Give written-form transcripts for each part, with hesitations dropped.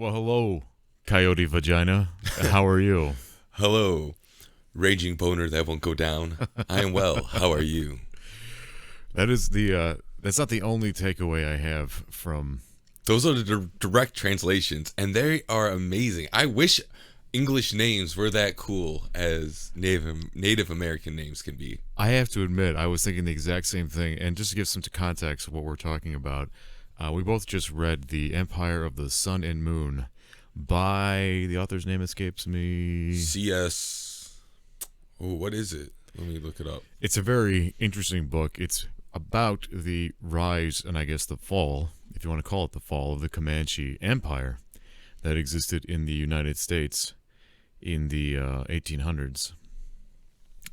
Well, hello, Coyote Vagina. How are you? Hello, raging boner that won't go down. I am well. How are you? That is the. That's not the only takeaway I have from. Those are the direct translations, and they are amazing. I wish English names were that cool as Native American names can be. I have to admit, I was thinking the exact same thing. And just to give some context of what we're talking about, we both just read The Empire of the Sun and Moon by the author's name escapes me. C.S. Oh, what is it? Let me look it up. It's a very interesting book. It's about the rise and I guess the fall, if you want to call it the fall, of the Camanche Empire that existed in the United States in the 1800s.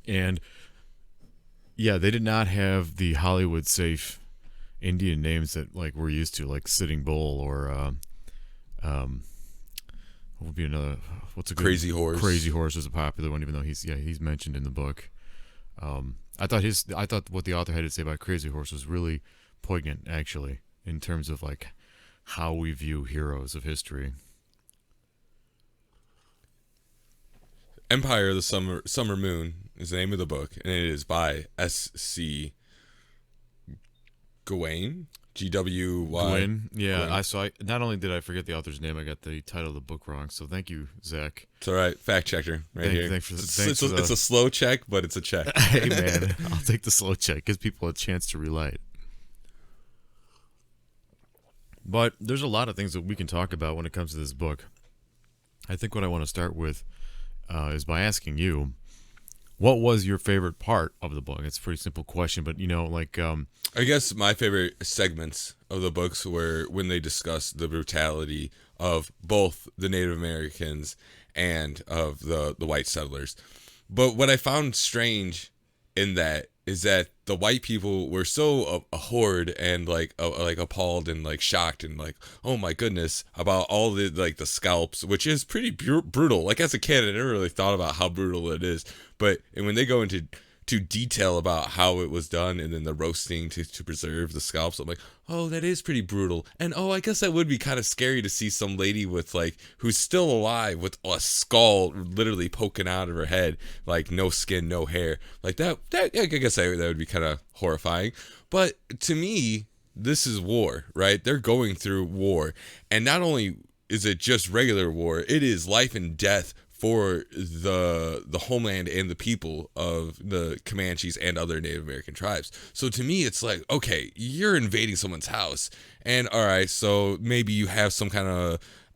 And yeah, they did not have the Hollywood safe Indian names that like we're used to, like Sitting Bull or what would be another? What's a good Crazy Horse? Crazy Horse is a popular one, even though he's mentioned in the book. I thought what the author had to say about Crazy Horse was really poignant, actually, in terms of like how we view heroes of history. Empire of the Summer Moon is the name of the book, and it is by S.C. Gwyne. G-W-Y. Gynne, yeah. Gwyne. Not only did I forget the author's name, I got the title of the book wrong. So thank you, Zach. It's all right. Fact checker right here. It's a slow check, but it's a check. Hey, man, I'll take the slow check. Gives people a chance to relate. But there's a lot of things that we can talk about when it comes to this book. I think what I want to start with is by asking you, what was your favorite part of the book? It's a pretty simple question, but I guess my favorite segments of the books were when they discuss the brutality of both the Native Americans and of the white settlers. But what I found strange in that is that the white people were so abhorred and like appalled and like shocked and like, oh my goodness, about all the like the scalps, which is pretty brutal. Like as a kid, I never really thought about how brutal it is. But and when they go into detail about how it was done and then the roasting to preserve the scalps, I'm like, oh, that is pretty brutal. And oh, I guess that would be kind of scary to see some lady with like who's still alive with a skull literally poking out of her head, like no skin, no hair, like that I guess that would be kind of horrifying. But to me, this is war, right? They're going through war, and not only is it just regular war, it is life and death for the homeland and the people of the Camanches and other Native American tribes. So to me, it's like, okay, you're invading someone's house, and all right, so maybe you have some kind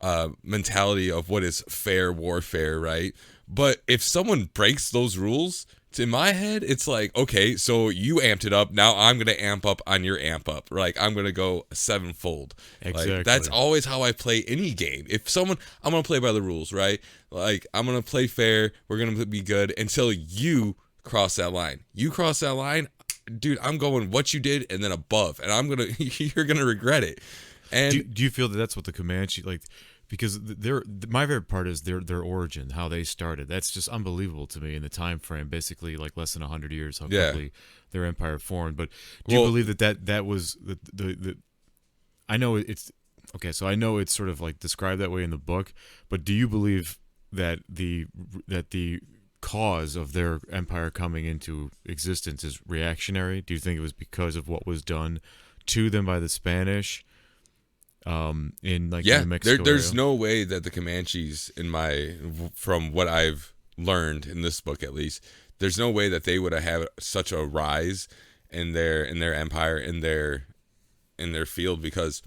of mentality of what is fair warfare, right? But if someone breaks those rules, in my head, it's like, okay, so you amped it up. Now I'm going to amp up on your amp up. Like, I'm going to go sevenfold. Exactly. Like, that's always how I play any game. If someone, I'm going to play by the rules, right? Like, I'm going to play fair. We're going to be good until you cross that line. You cross that line, dude, I'm going what you did and then above. And you're going to regret it. And do you feel that that's what the Comanche, like, because my favorite part is their origin, how they started. That's just unbelievable to me in the time frame, basically like less than 100 years, how quickly their empire formed. But do you believe that was the I know it's okay, so I know it's sort of like described that way in the book, but do you believe that the cause of their empire coming into existence is reactionary? Do you think it was because of what was done to them by the Spanish? In like New Mexico there's area? no way that the Comanches, from what I've learned in this book at least, there's no way that they would have had such a rise in their empire, in their field, because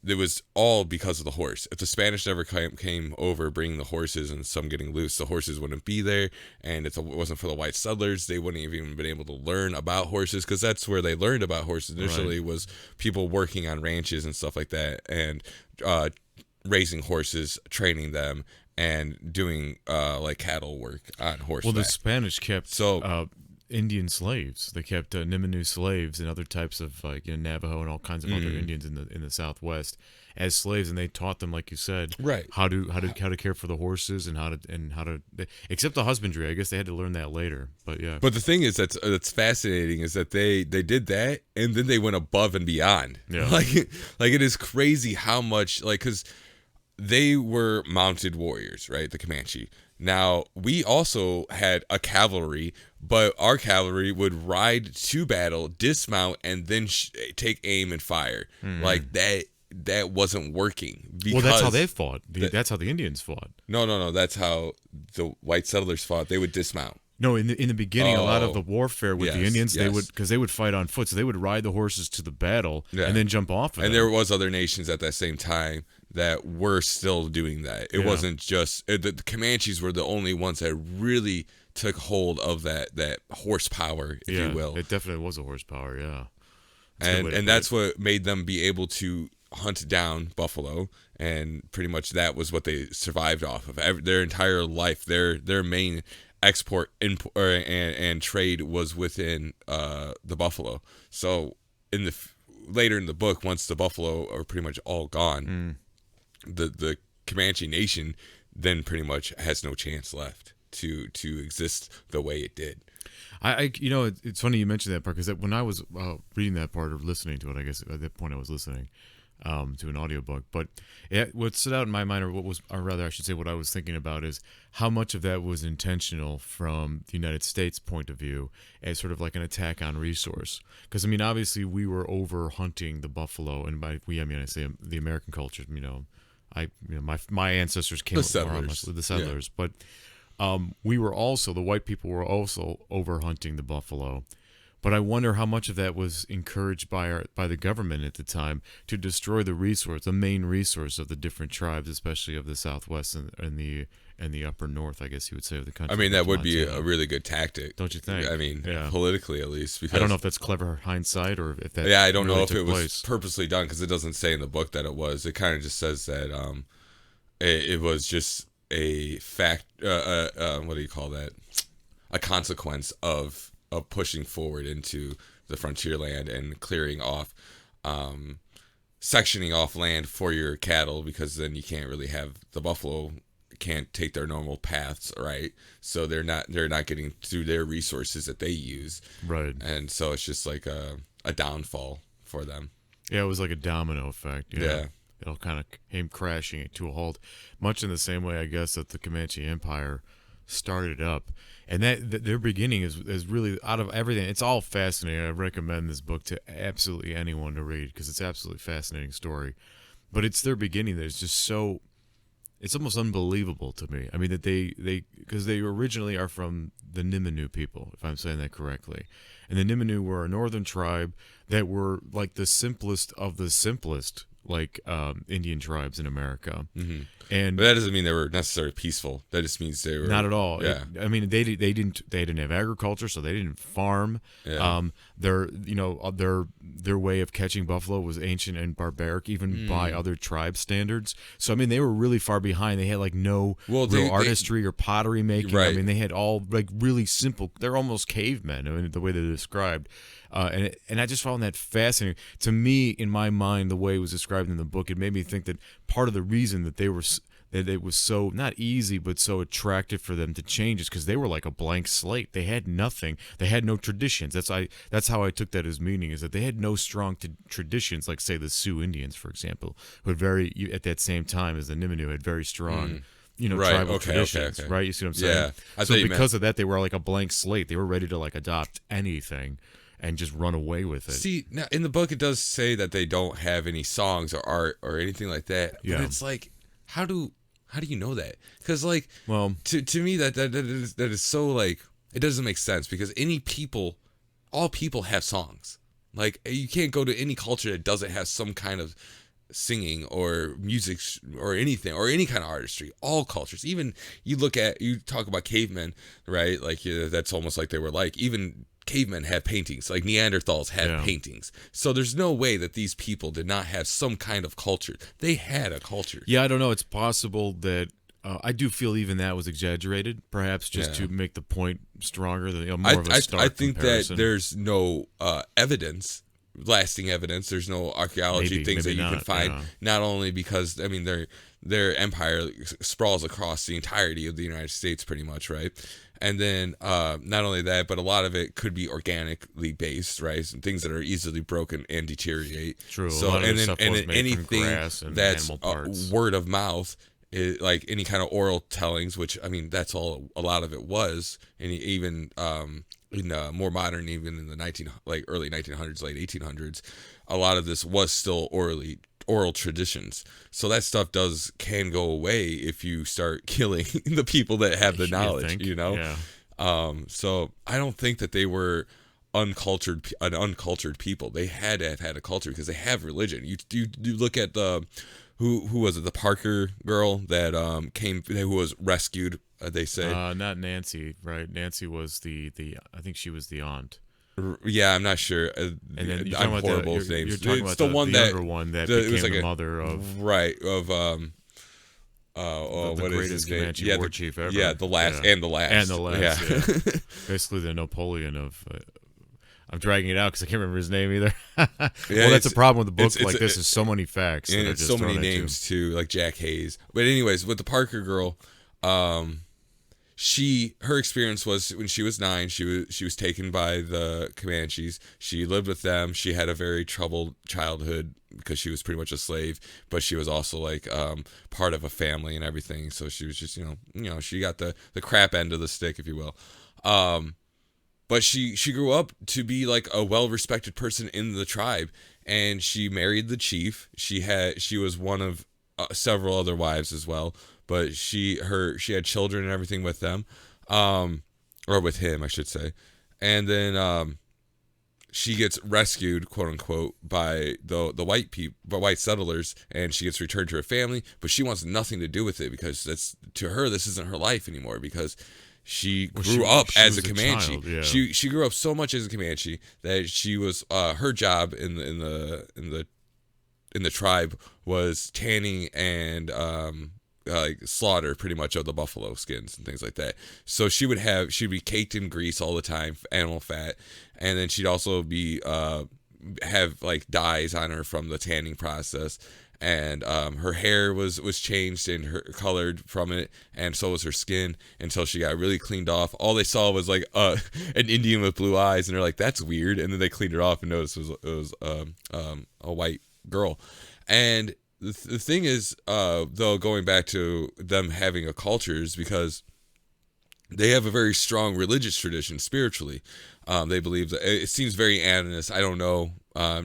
it was all because of the horse. If the Spanish never came over bringing the horses and some getting loose, the horses wouldn't be there. And if it wasn't for the white settlers, they wouldn't have even been able to learn about horses, because that's where they learned about horses initially, right, was people working on ranches and stuff like that, and raising horses, training them, and doing like cattle work on horseback. Well, the Spanish kept Indian slaves. They kept Niminu slaves and other types of Navajo and all kinds of other Indians in the Southwest as slaves, and they taught them, like you said, right, how to care for the horses and how to except the husbandry. I guess they had to learn that later. But yeah. But the thing is that's fascinating is that they did that, and then they went above and beyond. Yeah. Like it is crazy how much, like, because they were mounted warriors, right? The Camanche. Now, we also had a cavalry, but our cavalry would ride to battle, dismount, and then take aim and fire. Like that wasn't working. Well, that's how they fought. That's how the Indians fought. No. That's how the white settlers fought. They would dismount. No, in the beginning, a lot of the warfare with the Indians, yes. they would fight on foot, so they would ride the horses to the battle and then jump off of them. And there was other nations at that same time that were still doing that. It wasn't just the Comanches were the only ones that really took hold of that horsepower, if you will. It definitely was a horsepower, yeah. And that's what made them be able to hunt down buffalo, and pretty much that was what they survived off of. Their entire life, their main export and trade was within the buffalo. So later in the book, once the buffalo are pretty much all gone, the Comanche nation then pretty much has no chance left to exist the way it did. It's funny you mentioned that part, because when I was reading that part or listening to it, I guess at that point I was listening to an audiobook, but what stood out in my mind, or rather I should say what I was thinking about, is how much of that was intentional from the United States point of view as sort of like an attack on resource. Because I mean, obviously we were over hunting the buffalo, and by we I mean I say the American culture. My ancestors came with the settlers, but we were also, the white people were also over hunting the buffalo. But I wonder how much of that was encouraged by the government at the time to destroy the main resource of the different tribes, especially of the Southwest and the upper North, I guess you would say, of the country. I mean, that would be a really good tactic, don't you think? I mean, politically at least. Because I don't know if that's clever hindsight or if that. Yeah, I don't know if it was was purposely done, because it doesn't say in the book that it was. It kind of just says that it was just a fact. What do you call that? A consequence of pushing forward into the frontier land and clearing off, sectioning off land for your cattle, because then you can't really have the buffalo can't take their normal paths, right? So they're not getting through their resources that they use, right? And so it's just like a downfall for them. Yeah, it was like a domino effect. Yeah. It all kind of came crashing to a halt, much in the same way, I guess, that the Comanche Empire started up. And that their beginning is really, out of everything, it's all fascinating. I recommend this book to absolutely anyone to read, because it's an absolutely fascinating story. But it's their beginning that is just so, it's almost unbelievable to me. I mean, that because they originally are from the Niminu people, if I'm saying that correctly. And the Niminu were a northern tribe that were like the simplest of the simplest, like Indian tribes in America. Mm-hmm. And but that doesn't mean they were necessarily peaceful. That just means they were not at all. Yeah. I mean, they didn't have agriculture, so they didn't farm. Yeah. Their way of catching buffalo was ancient and barbaric, even by other tribe standards. So I mean, they were really far behind. They had like no real artistry or pottery making. Right. I mean, they had all like really simple. They're almost cavemen. I mean, the way they're described. And I just found that fascinating. To me, in my mind, the way it was described in the book, it made me think that part of the reason that it was so not easy but so attractive for them to change is because they were like a blank slate. They had nothing. They had no traditions. That's how I took that as meaning, is that they had no strong traditions, like say the Sioux Indians, for example, who had at that same time as the Niminu had very strong. Tribal traditions, right? You see what I'm saying? Yeah. So because of that, they were like a blank slate. They were ready to like adopt anything and just run away with it. See, now in the book it does say that they don't have any songs or art or anything like that. Yeah. But it's like, how do you know that? Because like, well, to me that is so like, it doesn't make sense, because all people have songs. Like, you can't go to any culture that doesn't have some kind of singing or music or anything, or any kind of artistry. All cultures, even you talk about cavemen, right? Like, that's almost like they were like, even cavemen had paintings, like Neanderthals had paintings. So there's no way that these people did not have some kind of culture. They had a culture. Yeah, I don't know. It's possible that I do feel even that was exaggerated, perhaps just to make the point stronger. More of a stark I think comparison. that there's no lasting evidence. There's no archaeology things that you can find. Yeah. Not only because, I mean, their empire sprawls across the entirety of the United States, pretty much, right? And then not only that, but a lot of it could be organically based, right? Some things that are easily broken and deteriorate. True. So A lot of and this then stuff was made from anything grass and that's animal parts. word of mouth, like any kind of oral tellings, which I mean that's all a lot of it was, and even in more modern, even in the early 1900s, late 1800s, a lot of this was still oral traditions. So that stuff can go away if you start killing the people that have the knowledge, Yeah. So I don't think that they were an uncultured people. They had to have had a culture because they have religion. You look at who was it, the Parker girl that who was rescued, they say. Not Nancy, right? Nancy was the I think she was the aunt. Yeah, I'm not sure. And then I'm horrible with names. You're talking It's about the one the that younger one that it became was like the mother of the what is greatest his name? Comanche war chief ever. Yeah, the last. Yeah. Basically the Napoleon of. I'm dragging it out because I can't remember his name either. Well, that's a problem with the book like this. Is so many facts and that are it's just so many thrown at you. names too, like Jack Hayes. But anyways, with the Parker girl, her experience was when she was 9, she was taken by the Comanches. She lived with them. She had a very troubled childhood because she was pretty much a slave, but she was also like part of a family and everything. So she was just she got the crap end of the stick, if you will. But she grew up to be like a well-respected person in the tribe, and she married the chief. She was one of several other wives as well, but she had children and everything with them, or with him, I should say. And then she gets rescued, quote unquote, by the white settlers, and she gets returned to her family. But she wants nothing to do with it because to her this isn't her life anymore because she grew up as a Comanche. Child, yeah. She grew up so much as a Comanche that she was her job in the tribe was tanning and like slaughter pretty much of the buffalo skins and things like that. So she'd be caked in grease all the time, animal fat, and then she'd also be have like dyes on her from the tanning process. And her hair was changed and her colored from it, and so was her skin until she got really cleaned off. All they saw was like an Indian with blue eyes, and they're like, "That's weird." And then they cleaned her off and noticed it was a white girl. And the thing is, though, going back to them having a culture is because they have a very strong religious tradition spiritually. They believe that it seems very animist. I don't know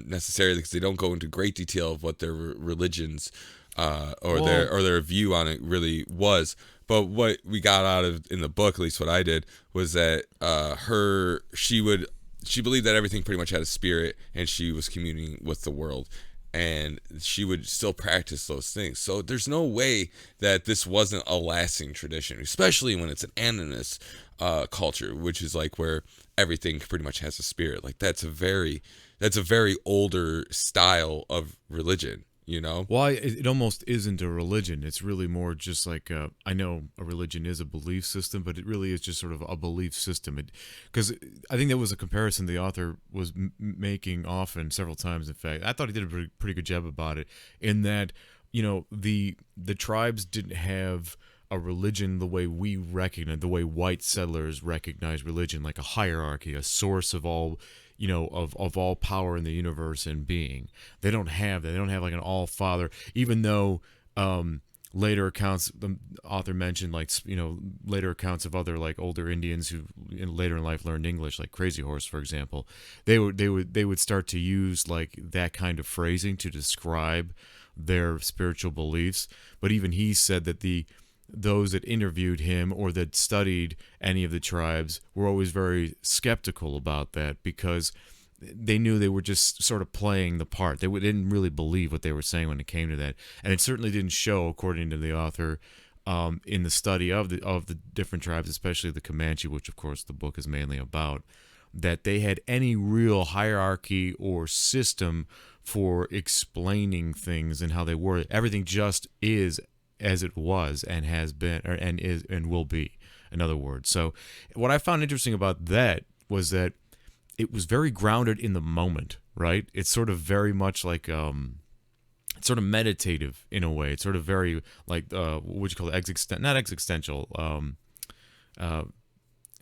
necessarily because they don't go into great detail of what their religions their view on it really was. But what we got out of in the book, at least what I did, was that she believed that everything pretty much had a spirit and she was communing with the world. And she would still practice those things. So there's no way that this wasn't a lasting tradition, especially when it's an animist culture, which is like where everything pretty much has a spirit. Like that's a very older style of religion, Well, it almost isn't a religion. It's really more just like I know a religion is a belief system, but it really is just sort of a belief system. Because I think that was a comparison the author was making often, several times. In fact, I thought he did a pretty good job about it. In that, the tribes didn't have a religion the way we recognize, the way white settlers recognize religion, like a hierarchy, a source of all. Of all power in the universe and being. They don't have that. They don't have like an all father, even though later accounts, the author mentioned later accounts of other like older Indians who later in life learned English, like Crazy Horse, for example. They would start to use like that kind of phrasing to describe their spiritual beliefs. But even he said that those that interviewed him or that studied any of the tribes were always very skeptical about that because they knew they were just sort of playing the part. They didn't really believe what they were saying when it came to that. And it certainly didn't show, according to the author, in the study of the different tribes, especially the Camanche, which of course the book is mainly about, that they had any real hierarchy or system for explaining things and how they were. Everything just is as it was and has been and is and will be, in other words. So what I found interesting about that was that it was very grounded in the moment, right? It's sort of very much like it's sort of meditative in a way. It's sort of very like what would you call it? Not existential.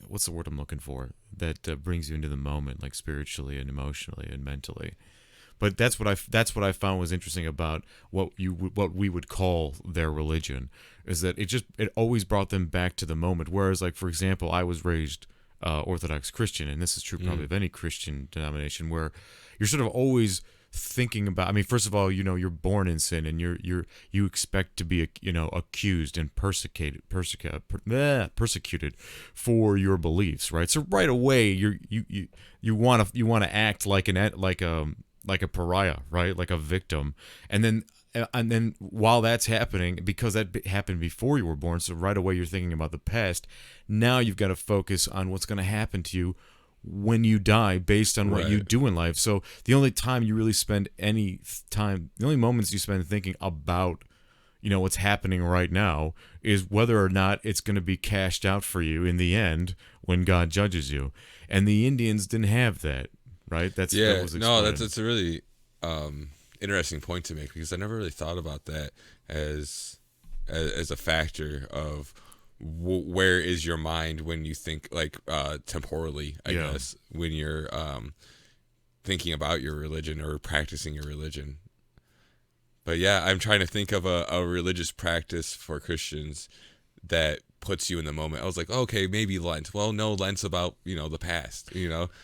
what's the word I'm looking for, that brings you into the moment, like spiritually and emotionally and mentally. But that's what I found was interesting about what we would call their religion, is that it always brought them back to the moment. Whereas, like, for example, I was raised Orthodox Christian, and this is true probably of any Christian denomination, where you're sort of always thinking about. I mean, first of all, you're born in sin, and you expect to be accused and persecuted for your beliefs, right? So right away, you want to act like a pariah, right? Like a victim. And then while that's happening, because that happened before you were born, so right away you're thinking about the past. Now you've got to focus on what's going to happen to you when you die based on what you do in life. So the only time you really spend the only moments you spend thinking about, what's happening right now is whether or not it's going to be cashed out for you in the end when God judges you. And the Indians didn't have that. Right. That's a really interesting point to make, because I never really thought about that as a factor of where is your mind when you think, like, temporally, I guess, when you're thinking about your religion or practicing your religion. But yeah, I'm trying to think of a religious practice for Christians that puts you in the moment. I was like, okay, maybe Lent. Well, no, Lent's about, the past,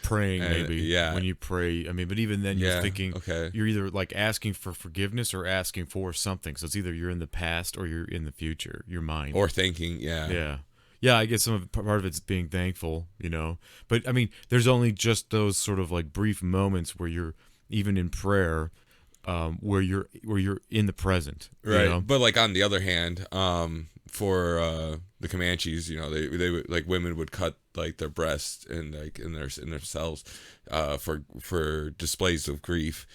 praying, and, maybe. When you pray, I mean, but even then you're thinking, you're either like asking for forgiveness or asking for something. So it's either you're in the past or you're in the future, your mind. Or thinking, Yeah, I guess part of it's being thankful, But I mean, there's only just those sort of like brief moments where you're even in prayer, where you're in the present, right? But like on the other hand, for the Camanches, they would, like, women would cut like their breasts and like in themselves, for displays of grief,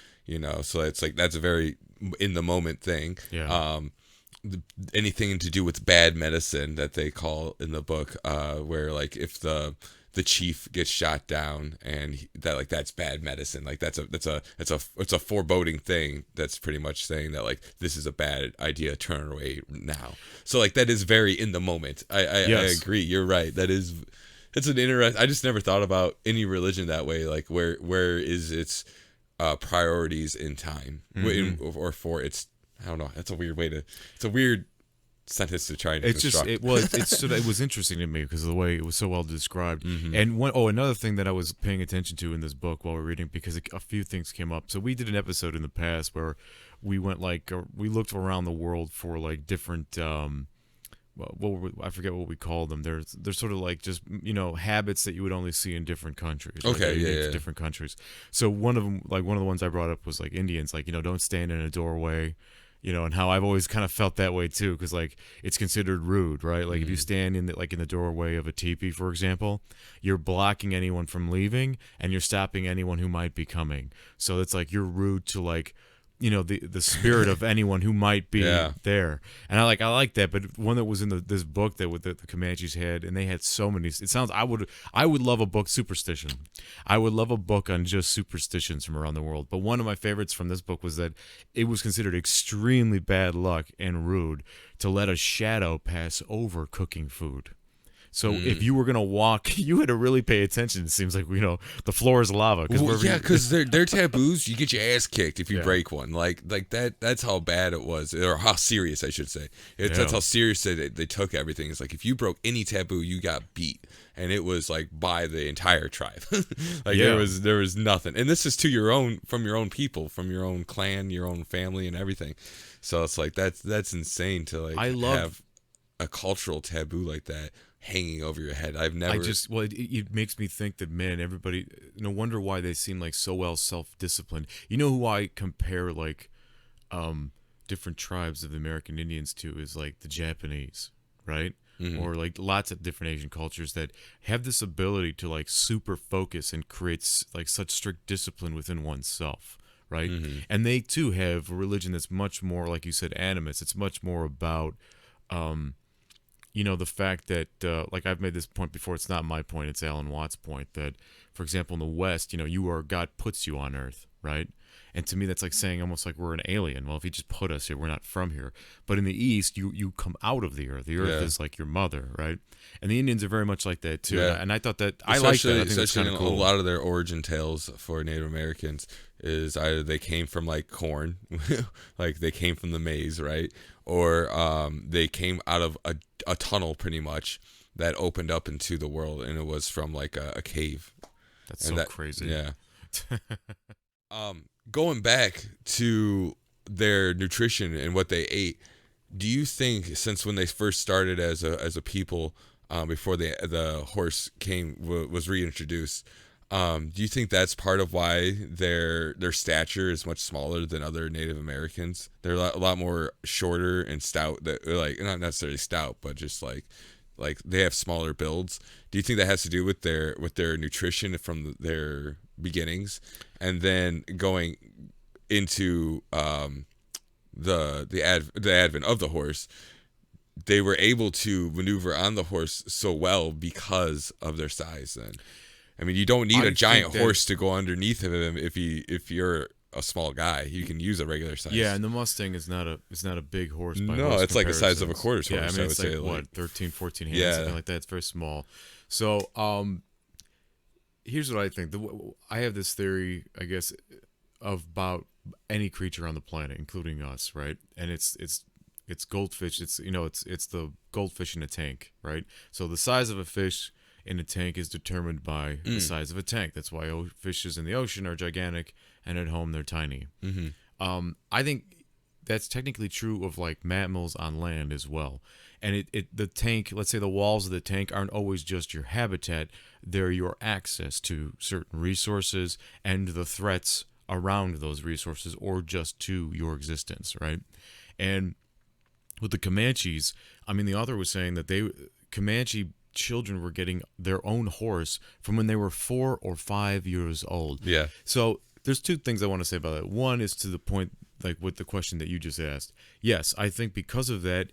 So it's like that's a very in the moment thing. Anything to do with bad medicine that they call in the book, where like if the chief gets shot down and that's bad medicine, like that's a foreboding thing that's pretty much saying that like this is a bad idea, turn away now. So like that is very in the moment. I agree, you're right, it's an interesting. I just never thought about any religion that way, like where is its priorities in time, or for its, I don't know, it's a weird sentence to try and construct. It was interesting to me because of the way it was so well described. And another thing that I was paying attention to in this book while we were reading, because a few things came up. So we did an episode in the past where we went we looked around the world for like different I forget what we call them. They're sort of like just habits that you would only see in different countries. Different countries. So one of the ones I brought up was like Indians, like don't stand in a doorway. And how I've always kind of felt that way too, because like it's considered rude, right? Like if you stand in the doorway of a teepee, for example, you're blocking anyone from leaving and you're stopping anyone who might be coming. So it's like you're rude to like the spirit of anyone who might be there. And I like that. But one that was in this book that the Comanches had, and they had so many. It sounds I would love a book superstition. I would love a book on just superstitions from around the world. But one of my favorites from this book was that it was considered extremely bad luck and rude to let a shadow pass over cooking food. So if you were gonna walk, you had to really pay attention. It seems like the floor is lava. Because they're taboos. You get your ass kicked if you break one. Like that. That's how bad it was, or how serious I should say. That's how serious they took everything. It's like if you broke any taboo, you got beat, and it was like by the entire tribe. There was nothing. And this is from your own people, from your own clan, your own family, and everything. So it's like that's insane to like have a cultural taboo like that hanging over your head. It makes me think that, man, everybody, no wonder why they seem like so well self-disciplined. You know who I compare like different tribes of the American Indians to is like the Japanese, right? Or like lots of different Asian cultures that have this ability to like super focus and create like such strict discipline within oneself, right? And they too have a religion that's much more, like you said, animist. It's much more about the fact that, like I've made this point before, it's not my point, it's Alan Watts' point, that, for example, in the West, God puts you on earth, right? And to me, that's like saying almost like we're an alien. Well, if you just put us here, we're not from here. But in the East, you come out of the earth. The earth is like your mother, right? And the Indians are very much like that too. Yeah. And I thought that I like that. I think that's kind of cool. A lot of their origin tales for Native Americans is either they came from like corn, like they came from the maize, right? Or they came out of a tunnel pretty much that opened up into the world, and it was from like a cave. That's so crazy. Yeah. Going back to their nutrition and what they ate, do you think since when they first started as a people, before the horse was reintroduced, do you think that's part of why their stature is much smaller than other Native Americans? They're a lot more shorter and stout. That like not necessarily stout, but just like they have smaller builds. Do you think that has to do with their nutrition from their beginnings, and then going into the advent of the horse, they were able to maneuver on the horse so well because of their size? Then, I mean, you don't need a giant horse to go underneath of him if you're a small guy. You can use a regular size. Yeah, and the Mustang is not a big horse. By no, horse it's like the size of a quarter horse. Yeah, I mean, it's like what, 13, 14 hands, yeah, something like that. It's very small. So, here's what I think. I have this theory, I guess, about any creature on the planet, including us, right? And it's goldfish. It's the goldfish in a tank, right? So the size of a fish in a tank is determined by the size of a tank. That's why fishes in the ocean are gigantic, and at home they're tiny. Mm-hmm. I think that's technically true of like mammals on land as well. And the tank, let's say the walls of the tank aren't always just your habitat; they're your access to certain resources and the threats around those resources, or just to your existence, right? And with the Comanches, I mean, the author was saying that Comanche children were getting their own horse from when they were 4 or 5 years old. Yeah. So there's two things I want to say about that. One is to the point, like with the question that you just asked. Yes, I think because of that,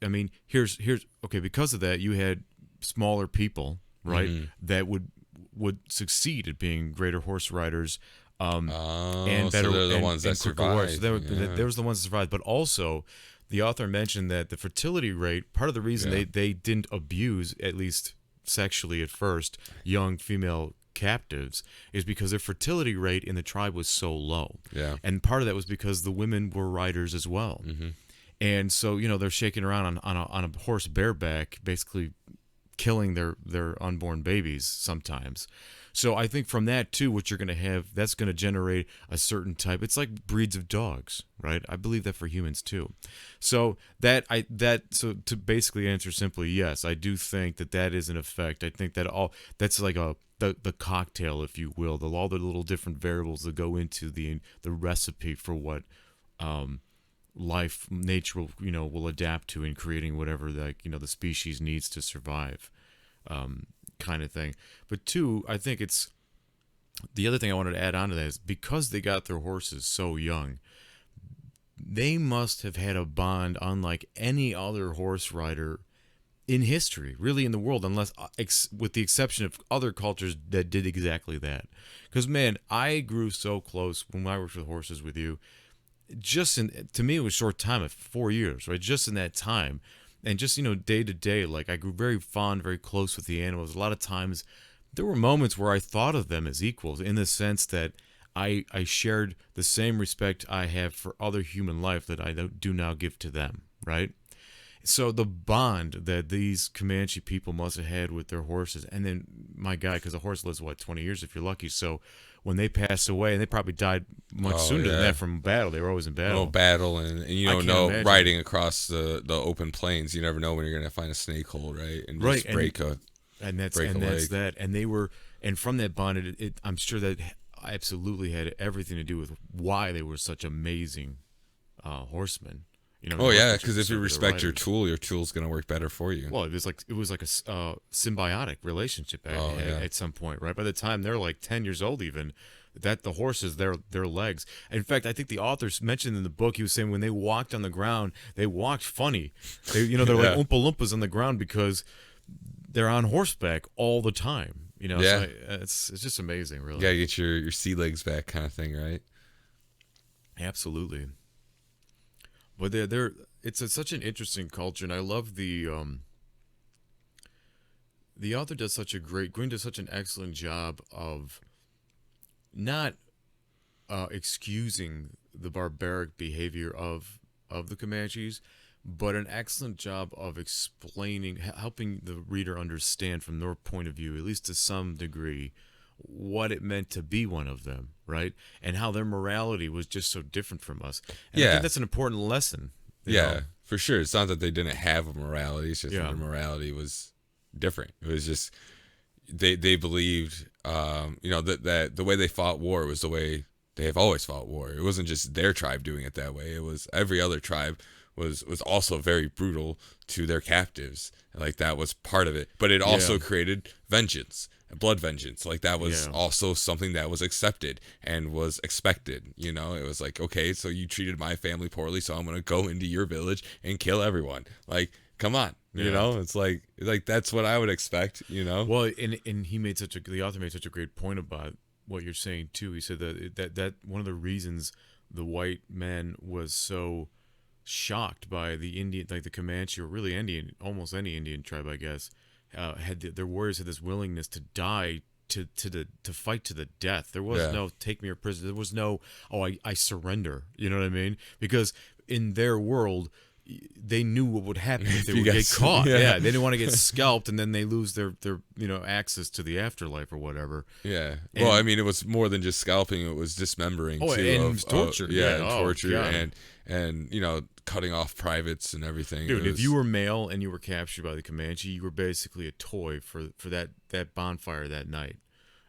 I mean, here's okay. Because of that, you had smaller people, right, that would succeed at being greater horse riders. And better, so they're the ones that survived. So there was the ones that survived, but also the author mentioned that the fertility rate, part of the reason they didn't abuse, at least sexually at first, young female captives, is because their fertility rate in the tribe was so low. Yeah. And part of that was because the women were riders as well. Mm-hmm. And so, they're shaking around on a horse bareback, basically killing their unborn babies sometimes. So I think from that too, what you're going to have, that's going to generate a certain type. It's like breeds of dogs, right? I believe that for humans too. So so to basically answer simply, yes, I do think that is an effect. I think that's like the cocktail, if you will, all the little different variables that go into the recipe for what nature will adapt to in creating whatever the species needs to survive. Kind of thing. But two, I think it's the other thing I wanted to add on to that is because they got their horses so young, they must have had a bond unlike any other horse rider in history, really in the world, unless with the exception of other cultures that did exactly that. Because man, I grew so close when I worked with horses with you. To me, it was a short time of 4 years, right? Just in that time. And just, day to day, like I grew very fond, very close with the animals. A lot of times there were moments where I thought of them as equals in the sense that I shared the same respect I have for other human life that I do now give to them, right? So the bond that these Comanche people must have had with their horses, and then, my God, because a horse lives, 20 years if you're lucky. So when they passed away, and they probably died much sooner than that from battle. They were always in battle. And riding across the open plains, you never know when you're going to find a snake hole, right? And just break a leg. And they were, and from that bond, I'm sure that absolutely had everything to do with why they were such amazing horsemen. Because if you respect your tool's going to work better for you. Well, it was like a symbiotic relationship at some point, right? By the time they're like 10 years old, even that the horses, their legs. In fact, I think the authors mentioned in the book, he was saying when they walked on the ground, they walked funny. They're like Oompa Loompas on the ground because they're on horseback all the time. So it's just amazing, really. You gotta get your sea legs back, kind of thing, right? Absolutely. But it's such an interesting culture, and I love the author does such a great Gynne does such an excellent job of not excusing the barbaric behavior of the Comanches, but an excellent job of explaining, helping the reader understand from their point of view, at least to some degree, what it meant to be one of them, right? And how their morality was just so different from us. And I think that's an important lesson. You know? For sure. It's not that they didn't have a morality. It's just that Yeah. their morality was different. It was just they believed, that the way they fought war was the way they have always fought war. It wasn't just their tribe doing it that way. It was every other tribe was also very brutal to their captives. Like that was part of it. But it also created vengeance, blood vengeance. Like that was also something that was accepted and was expected. It was like, okay, so you treated my family poorly, so I'm gonna go into your village and kill everyone. Like, come on. It's like that's what I would expect. Well, and the author made such a great point about what you're saying too. He said that one of the reasons the white man was so shocked by the Indian, like the Camanche, or really almost any Indian tribe, I guess, their warriors had this willingness to die to fight to the death. There was no take me or prison. There was no I surrender. You know what I mean? Because in their world, they knew what would happen if they would get caught. They didn't want to get scalped and then they lose their access to the afterlife or whatever. Yeah. Well, I mean, it was more than just scalping; it was dismembering too. And torture. Torture and cutting off privates and everything. Dude, if you were male and you were captured by the Camanche, you were basically a toy for that bonfire that night.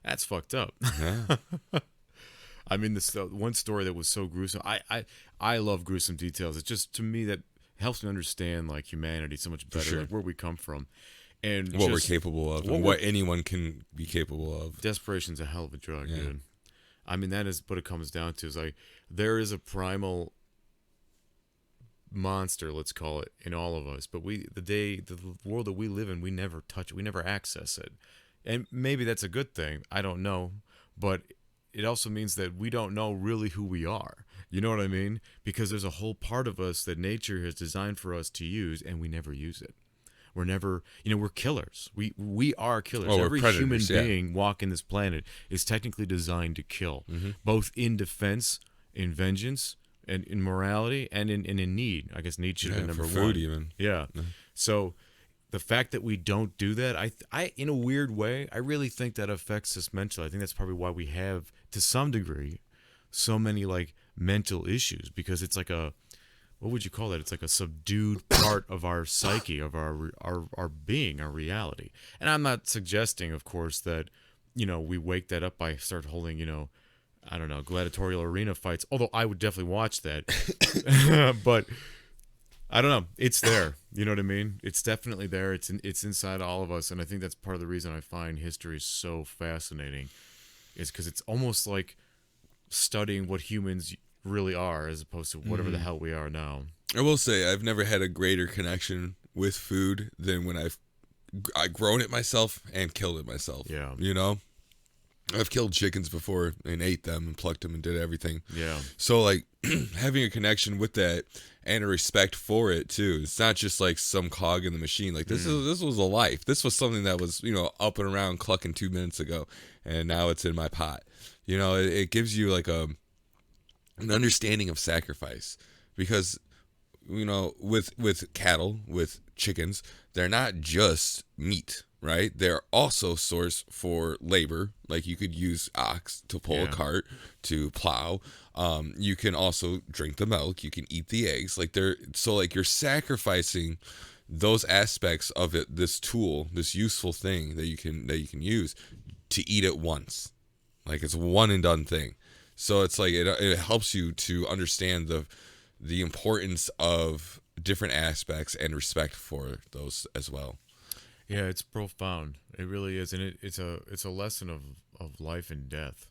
That's fucked up. Yeah. I mean, this one story that was so gruesome. I love gruesome details. It's just, to me, that helps me understand like humanity so much better, like where we come from, and what we're capable of, and what anyone can be capable of. Desperation's a hell of a drug, dude. I mean, that is what it comes down to. Is like there is a primal monster, let's call it, in all of us, but the world that we live in, we never touch it, we never access it, and maybe that's a good thing. I don't know, but it also means that we don't know really who we are. You know what I mean? Because there's a whole part of us that nature has designed for us to use, and we never use it. We're never, we're killers. We are killers. Every human being walking this planet is technically designed to kill, both in defense, in vengeance, and in morality, and in need. I guess need should have been number food one. Even. Yeah. So the fact that we don't do that, I in a weird way, I really think that affects us mentally. I think that's probably why we have, to some degree, so many like mental issues, because it's like what would you call it? It's like a subdued part of our psyche, of our being, our reality. And I'm not suggesting, of course, that we wake that up by start holding I don't know, gladiatorial arena fights. Although I would definitely watch that, but I don't know. It's there. You know what I mean? It's definitely there. It's inside all of us, and I think that's part of the reason I find history so fascinating, is because it's almost like studying what humans really are, as opposed to whatever the hell we are now. I will say I've never had a greater connection with food than when I've grown it myself and killed it myself. Yeah. I've killed chickens before and ate them and plucked them and did everything. Yeah. So like having a connection with that and a respect for it too. It's not just like some cog in the machine. Like this was a life. This was something that was, up and around clucking 2 minutes ago, and now it's in my pot. It gives you like an understanding of sacrifice, because with cattle, with chickens, they're not just meat, right? They're also source for labor. Like you could use ox to pull a cart, to plow. You can also drink the milk. You can eat the eggs. You're sacrificing those aspects of it. This tool, this useful thing that you can use to eat it once. Like it's a one and done thing. So it's like it helps you to understand the importance of different aspects and respect for those as well. Yeah, it's profound. It really is, and it's a lesson of life and death.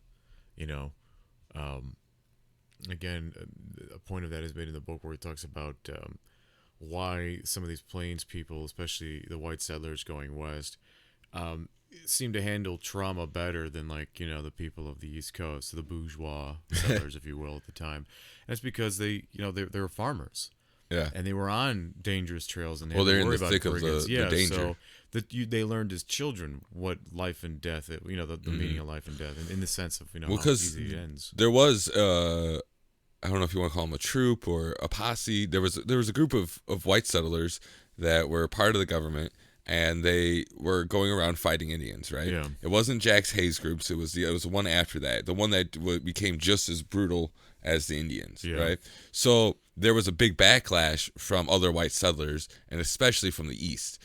Again, a point of that is made in the book where he talks about why some of these plains people, especially the white settlers going west, seem to handle trauma better than like the people of the East Coast, the bourgeois settlers, if you will, at the time. And that's because they were farmers. Yeah. And they were on dangerous trails and they Well, had to they're in worry the about thick of brigands. the danger. So they learned as children what life and death, the meaning of life and death, in the sense of how easy it ends. There was I don't know if you want to call them a troop or a posse. There was a group of white settlers that were part of the government, and they were going around fighting Indians, right? Yeah. It wasn't Jax Hayes groups. It was the one after that, the one that became just as brutal as the Indians, right? So there was a big backlash from other white settlers, and especially from the East.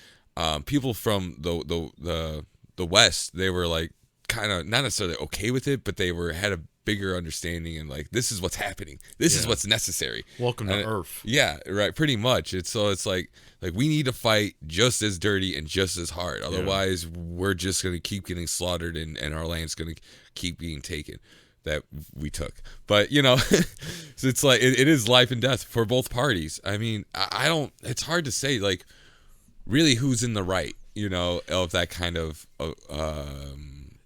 People from the West, they were like kind of not necessarily okay with it, but they had a bigger understanding and like, this is what's happening. This is what's necessary. Welcome to Earth. Yeah, right. Pretty much. It's like we need to fight just as dirty and just as hard. Otherwise, we're just gonna keep getting slaughtered and our land's gonna keep being taken. That we took. But so it's like it is life and death for both parties. I mean, I don't. It's hard to say like really who's in the right. Of that kind of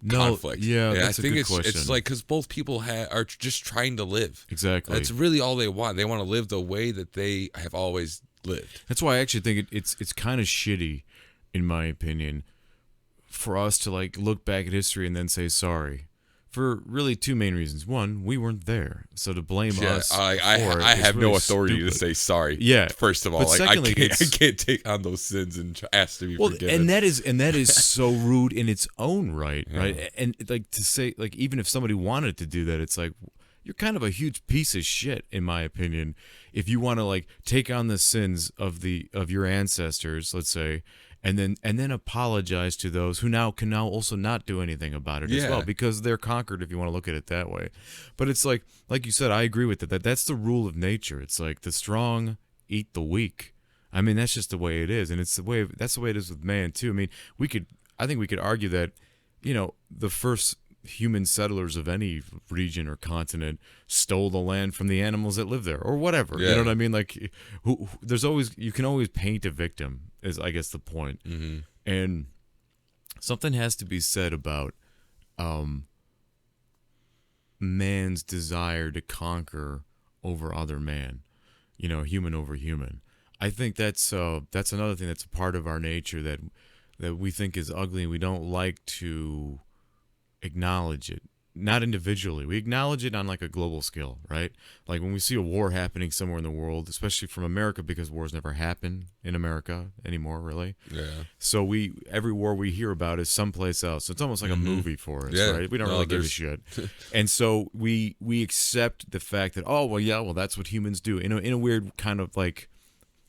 conflict. Yeah, that's I think a good question. It's like because both people are just trying to live. Exactly. That's really all they want. They want to live the way that they have always lived. That's why I actually think it's kind of shitty, in my opinion, for us to like look back at history and then say sorry. For really two main reasons. One, we weren't there, so to blame us. I have really no authority stupid. to say sorry. Yeah. First of all, But like secondly, I can't take on those sins and ask to be forgiven. And that is so rude in its own right, right? And like to say like even if somebody wanted to do that, it's like you're kind of a huge piece of shit, in my opinion, if you want to like take on the sins of your ancestors, let's say. And then apologize to those who can now also not do anything about it as well, because they're conquered, if you want to look at it that way. But it's like you said, I agree with it. That's the rule of nature. It's like the strong eat the weak. I mean, that's just the way it is, and that's the way it is with man too. I mean, I think we could argue that, the first human settlers of any region or continent stole the land from the animals that live there, or whatever. You know what I mean? Like, you can always paint a victim, is I guess the point. Mm-hmm. And something has to be said about man's desire to conquer over other man, human over human. I think that's another thing that's a part of our nature that we think is ugly, and we don't like to acknowledge it. Not individually. We acknowledge it on like a global scale, right? Like when we see a war happening somewhere in the world, especially from America, because wars never happen in America anymore, really. Yeah. So every war we hear about is someplace else. So it's almost like a movie for us, right? We don't really give a shit. And so we accept the fact that that's what humans do. In a weird kind of like,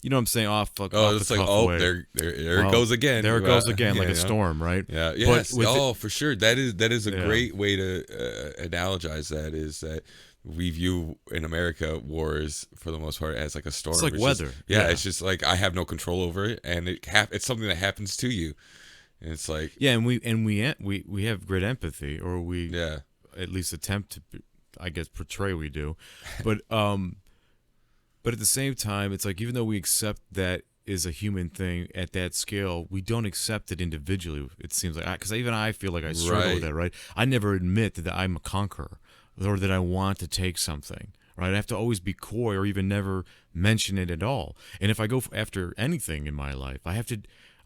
you know what I'm saying? Off it's the like, cuff way. there it goes again. There it goes again, like a storm, right? Yeah. Yes. For sure. That is a great way to analogize that. Is that we view in America wars for the most part as like a storm. It's like weather. It's just like I have no control over it, and it's something that happens to you. And it's like and we have great empathy, or we at least attempt to, I guess, portray we do, but But at the same time, it's like even though we accept that is a human thing at that scale, we don't accept it individually. It seems like because even I feel like I struggle with that. Right? I never admit that I'm a conqueror or that I want to take something. Right? I have to always be coy or even never mention it at all. And if I go after anything in my life,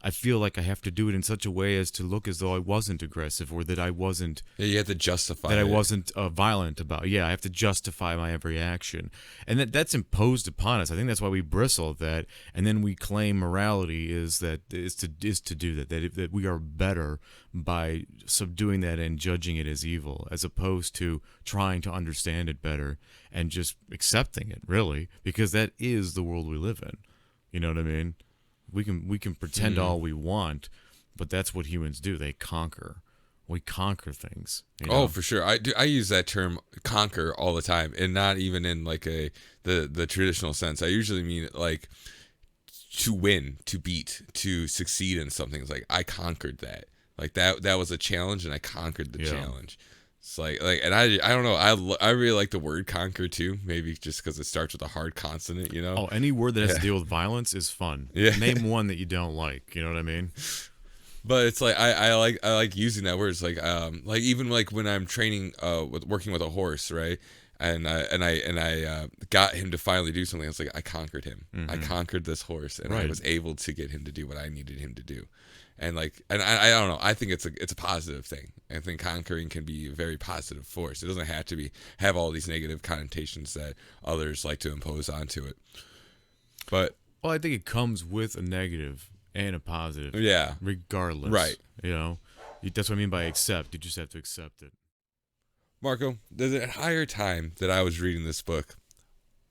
I feel like I have to do it in such a way as to look as though I wasn't aggressive or that I wasn't. Yeah, you have to justify that it. I wasn't violent about. Yeah, I have to justify my every action, and that's imposed upon us. I think that's why we bristle at that, and then we claim morality is to do that. That we are better by subduing that and judging it as evil, as opposed to trying to understand it better and just accepting it. Really, because that is the world we live in. You know what I mean? We can pretend all we want, but that's what humans do. They conquer. We conquer things. Oh, for sure. I use that term conquer all the time, and not even in like the traditional sense. I usually mean like to win, to beat, to succeed in something. It's like I conquered that. Like that was a challenge, and I conquered the challenge. It's like, and I don't know. I really like the word conquer too. Maybe just because it starts with a hard consonant, Oh, any word that has to deal with violence is fun. Yeah. Name one that you don't like. You know what I mean? But it's like I like using that word. It's like even like when I'm training with working with a horse, right? And I got him to finally do something. It's like I conquered him. I conquered this horse, and I was able to get him to do what I needed him to do. And I don't know. I think it's a positive thing. I think conquering can be a very positive force. It doesn't have to have all these negative connotations that others like to impose onto it. But Well, I think it comes with a negative and a positive. yeah, Regardless. right. That's what I mean by accept. You just have to accept it. Marco, the entire time that I was reading this book,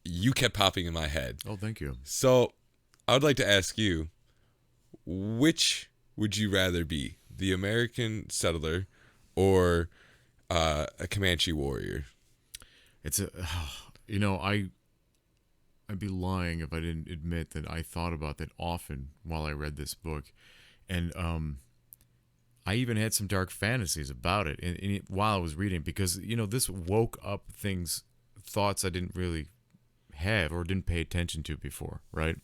you kept popping in my head. Oh, thank you. So I would like to ask you, which would you rather be, the American settler or a Comanche warrior? It's I'd be lying if I didn't admit that I thought about that often while I read this book, and I even had some dark fantasies about it, while I was reading, because this woke up thoughts I didn't really have or didn't pay attention to before, right?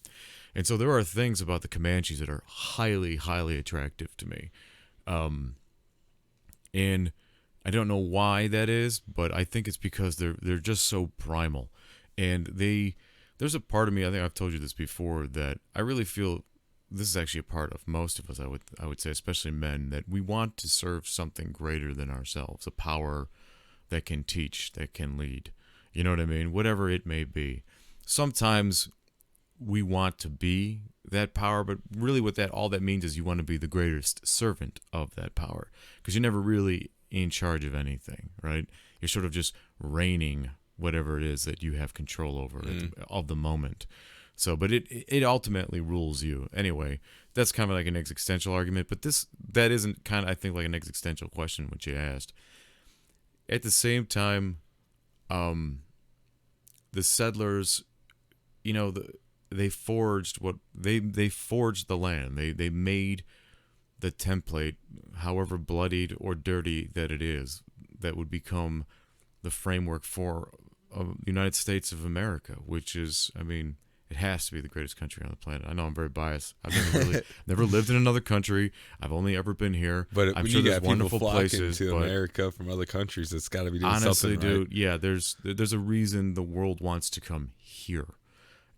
And so there are things about the Comanches that are highly, highly attractive to me. And I don't know why that is, but I think it's because they're just so primal. And there's a part of me, I think I've told you this before, that I really feel this is actually a part of most of us, I would say, especially men, that we want to serve something greater than ourselves, a power that can teach, that can lead. You know what I mean? Whatever it may be. Sometimes we want to be that power, but really all that means is you want to be the greatest servant of that power, because you're never really in charge of anything, right? You're sort of just reigning whatever it is that you have control over of the moment. So, but it ultimately rules you. Anyway, that's kind of like an existential argument, but that isn't kind of, I think, like an existential question, which you asked. At the same time, the settlers, they forged they forged the land. They made the template, however bloodied or dirty that it is, that would become the framework for the United States of America, which is, I mean, it has to be the greatest country on the planet. I know I'm very biased. I've never lived in another country. I've only ever been here. But I'm when sure you there's got wonderful people places. to America from other countries, it's got to be doing honestly, something right. Dude, yeah, there's a reason the world wants to come here,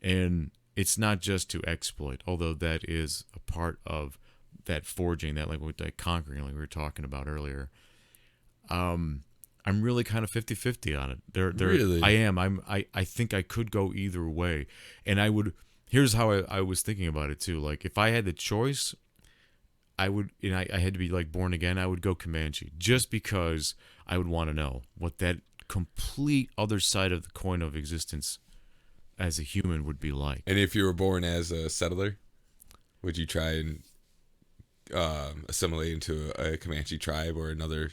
and it's not just to exploit, although that is a part of that forging, that conquering, like we were talking about earlier. I'm really kind of 50-50 on it. Really? I am. I think I could go either way. And I would, here's how I was thinking about it too. Like, if I had the choice, I would, and I had to be like born again, I would go Comanche, just because I would want to know what that complete other side of the coin of existence as a human would be like. And if you were born as a settler, would you try and assimilate into a Comanche tribe or another?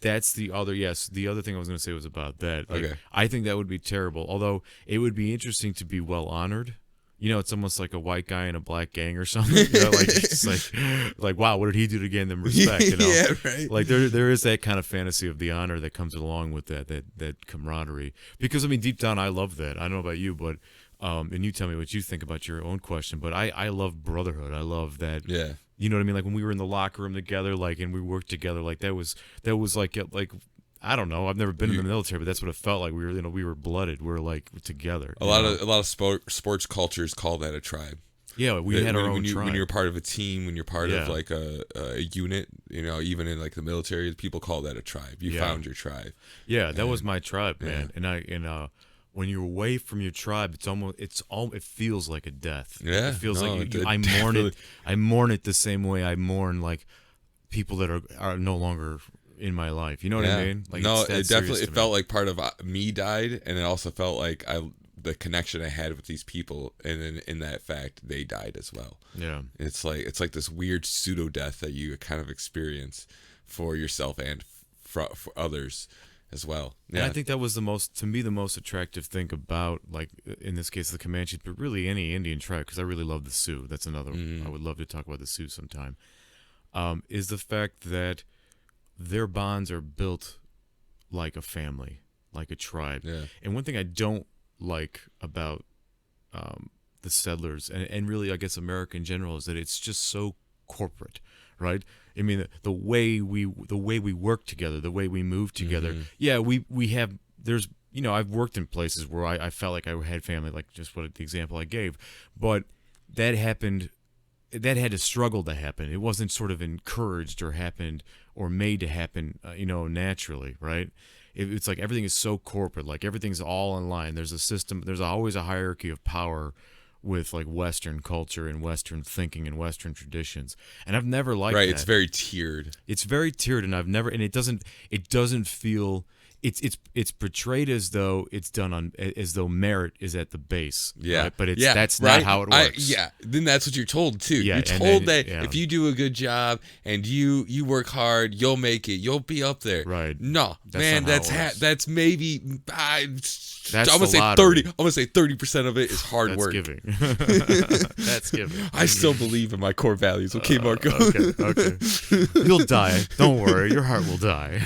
That's the other thing I was going to say was about that. Like, Okay. I think that would be terrible. Although it would be interesting to be well honored. It's almost like a white guy in a black gang or something. Like, it's like wow, what did he do to gain them respect? Yeah, right. Like there is that kind of fantasy of the honor that comes along with that camaraderie. Because I mean, deep down, I love that. I don't know about you, but and you tell me what you think about your own question. But I love brotherhood. I love that. Yeah. You know what I mean? Like when we were in the locker room together, and we worked together, that was like I don't know. I've never been in the military, but that's what it felt like. We were blooded. We were like together. A lot of sports cultures call that a tribe. Yeah, we had our own tribe. When you're part of a team, when you're part of like a unit, even in like the military, people call that a tribe. You found your tribe. Yeah, that was my tribe, man. And when you're away from your tribe, it feels like a death. Yeah, it feels I mourn it. I mourn it the same way I mourn like people that are no longer in my life. You know what I mean? Like, it definitely felt like part of me died, and it also felt like the connection I had with these people, and in that fact, they died as well. Yeah, it's like this weird pseudo death that you kind of experience for yourself and for others as well. Yeah. And I think that was the most attractive thing about, like, in this case, the Comanches, but really any Indian tribe, because I really love the Sioux. That's another. I would love to talk about the Sioux sometime. Is the fact that their bonds are built like a family, like a tribe. Yeah. And one thing I don't like about the settlers, and really, I guess, America in general, is that it's just so corporate, right? I mean, the way we work together, the way we move together. Yeah, we have. There's I've worked in places where I felt like I had family, like just what the example I gave, but that happened. That had to struggle to happen. It wasn't sort of encouraged or happened or made to happen, naturally, right? It's like everything is so corporate, like everything's all online. There's a system. There's always a hierarchy of power with like Western culture and Western thinking and Western traditions. And I've never liked that. Right, it's very tiered. It's very tiered, and it doesn't feel. It's portrayed as though it's done as though merit is at the base. Yeah, right? But that's not how it works. Then that's what you're told too. Yeah, you're told that if you do a good job and you work hard, you'll make it. You'll be up there. Right. No, man, that's maybe. I'm gonna say 30. I'm gonna say 30% of it is hard work. Giving. That's giving. I still believe in my core values. Okay, Marko. Okay. You'll die. Don't worry. Your heart will die.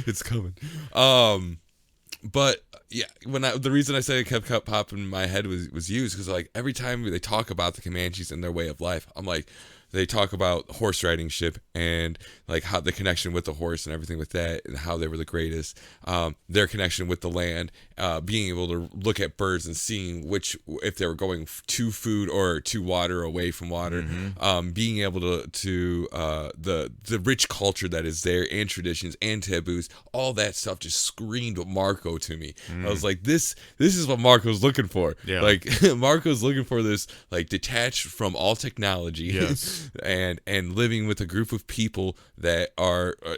It's coming. But yeah, the reason I said it kept popping in my head was used because like every time they talk about the Comanches and their way of life, I'm like, they talk about horse riding ship and like how the connection with the horse and everything with that and how they were the greatest, their connection with the land, being able to look at birds and seeing if they were going to food or to water, away from water, being able to the rich culture that is there and traditions and taboos, all that stuff just screamed Marko to me. I was like, this is what Marko's looking for. Yeah. Like Marko's looking for this like detached from all technology. Yes. and living with a group of people that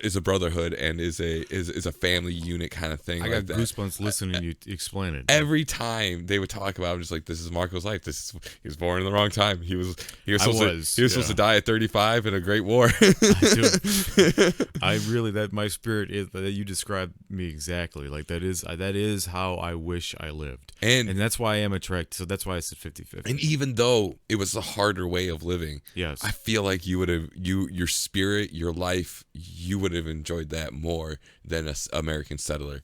is a brotherhood and is a family unit kind of thing. I got goosebumps listening to you explain it. Every time they would talk about it, I'm just like, this is Marko's life. He was born in the wrong time. He was supposed to die at 35 in a great war. I really, that my spirit is that you described me exactly. Like that is how I wish I lived. And that's why I am attracted. So that's why I said 50-50. And even though it was a harder way of living, yes, I feel like you would have your spirit, your life, you would have enjoyed that more than an American settler.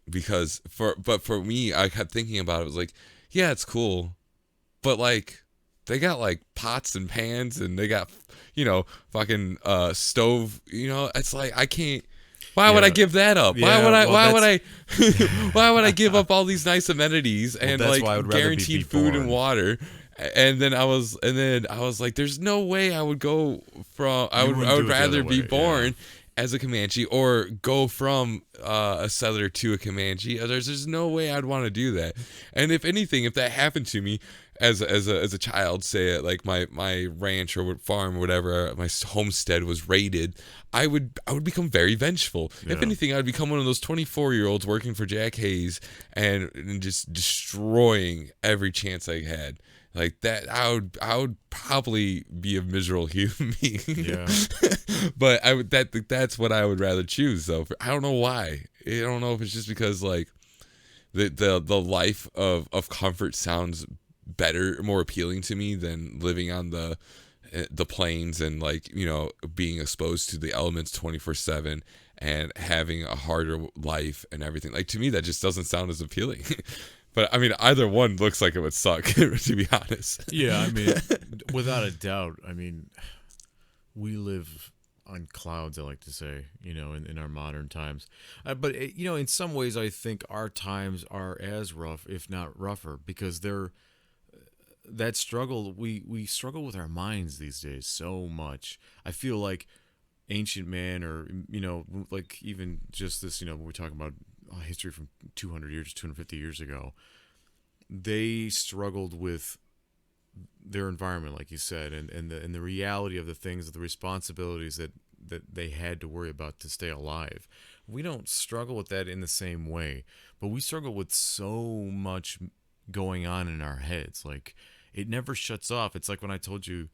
Because for me, I kept thinking about it. It was like, yeah, it's cool, but like they got like pots and pans and they got fucking stove. It's like I can't. Why would I give that up? Yeah, why would I give up all these nice amenities and like guaranteed food and water? And then I was like, there's no way I would go from. I would rather be born as a Comanche or go from a settler to a Comanche. There's no way I'd want to do that. And if anything, if that happened to me as a child, say like my ranch or farm or whatever, my homestead was raided, I would become very vengeful. Yeah. If anything, I'd become one of those 24-year-olds working for Jack Hayes and just destroying every chance I had. Like that, I would probably be a miserable human being. Yeah. But that's what I would rather choose though. I don't know why. I don't know if it's just because like the life of comfort sounds better, more appealing to me than living on the plains and like being exposed to the elements 24/7 and having a harder life and everything. Like to me, that just doesn't sound as appealing. But I mean, either one looks like it would suck, to be honest. Yeah, I mean, without a doubt. I mean, we live on clouds, I like to say, in our modern times. But in some ways, I think our times are as rough, if not rougher, because that struggle. We struggle with our minds these days so much. I feel like ancient man, or like even just this, when we're talking about history from 200 years, 250 years ago, they struggled with their environment, like you said, and the reality of the things, the responsibilities that they had to worry about to stay alive. We don't struggle with that in the same way, but we struggle with so much going on in our heads. Like it never shuts off. It's like when I told you,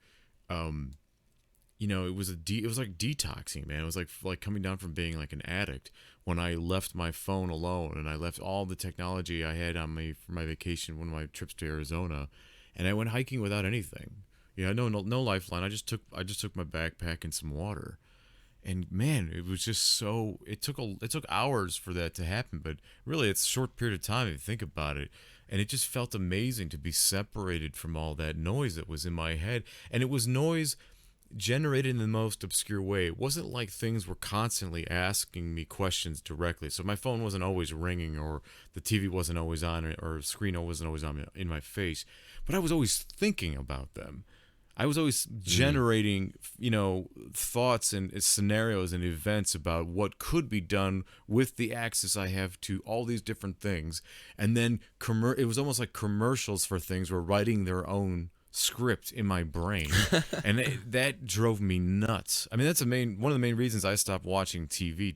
it was like detoxing, man. It was like coming down from being like an addict. When I left my phone alone and I left all the technology I had on me for my vacation, one of my trips to Arizona, and I went hiking without anything. No lifeline. I just took my backpack and some water, and man, it was just so. It took hours for that to happen, but really, it's a short period of time if you think about it. And it just felt amazing to be separated from all that noise that was in my head, and it was noise. generated in the most obscure way. It wasn't like things were constantly asking me questions directly. So my phone wasn't always ringing, or the TV wasn't always on, or the screen wasn't always on in my face. But I was always thinking about them. I was always generating, thoughts and scenarios and events about what could be done with the access I have to all these different things. And then it was almost like commercials for things were writing their own script in my brain. And that drove me nuts. I mean, that's one of the main reasons I stopped watching TV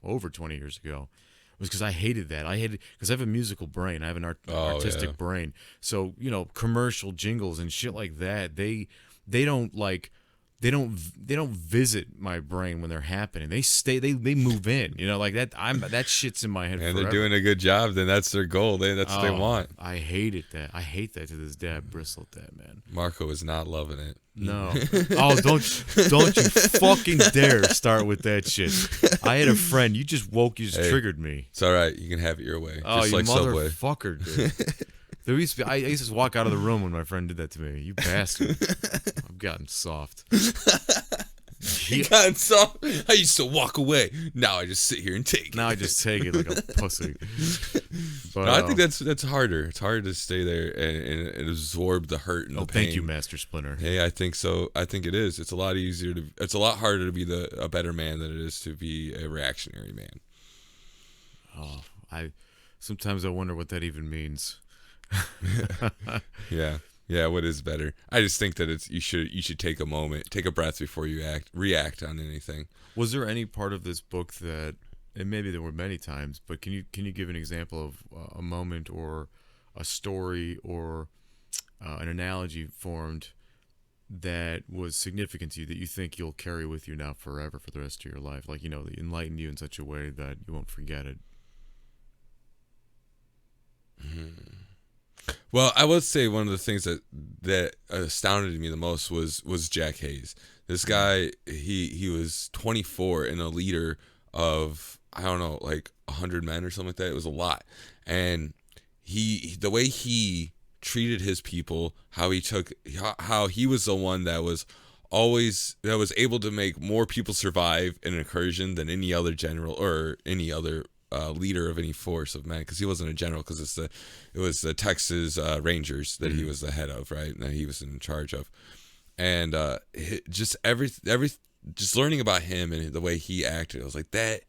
over 20 years ago. Was because I hated that. Because I have a musical brain. I have an artistic brain. So commercial jingles and shit like that. They don't visit my brain when they're happening. They move in. Like that. That shit's in my head. And forever. they're doing a good job. Then that's their goal. That's what they want. I hated that. I hate that to this day. I bristle at that, man. Marko is not loving it. No. Oh, don't you fucking dare start with that shit. I had a friend. You just triggered me. It's all right. You can have it your way. Oh, just you like Subway. motherfucker, dude. I used to just walk out of the room when my friend did that to me. You bastard. I've gotten soft. You gotten soft? I used to walk away. Now I just sit here and take it. Now I just take it like a pussy. But, no, I think that's harder. It's harder to stay there and absorb the hurt and the pain. Thank you, Master Splinter. Hey, I think so. I think it is. It's a lot harder to be a better man than it is to be a reactionary man. Oh, sometimes I wonder what that even means. Yeah, what is better? I just think that you should take a moment, take a breath before you react on anything. Was there any part of this book that, and maybe there were many times, but can you give an example of a moment or a story or an analogy formed that was significant to you that you think you'll carry with you now forever for the rest of your life? Like, that enlightened you in such a way that you won't forget it. Well, I would say one of the things that astounded me the most was Jack Hayes. This guy, he was 24 and a leader of, I don't know, like 100 men or something like that. It was a lot. And the way he treated his people, how he was the one that was able to make more people survive in an incursion than any other general or any other leader of any force of men, because he wasn't a general, because it was the Texas Rangers that he was the head of, right, and that he was in charge of, and just learning about him and the way he acted, I was like, that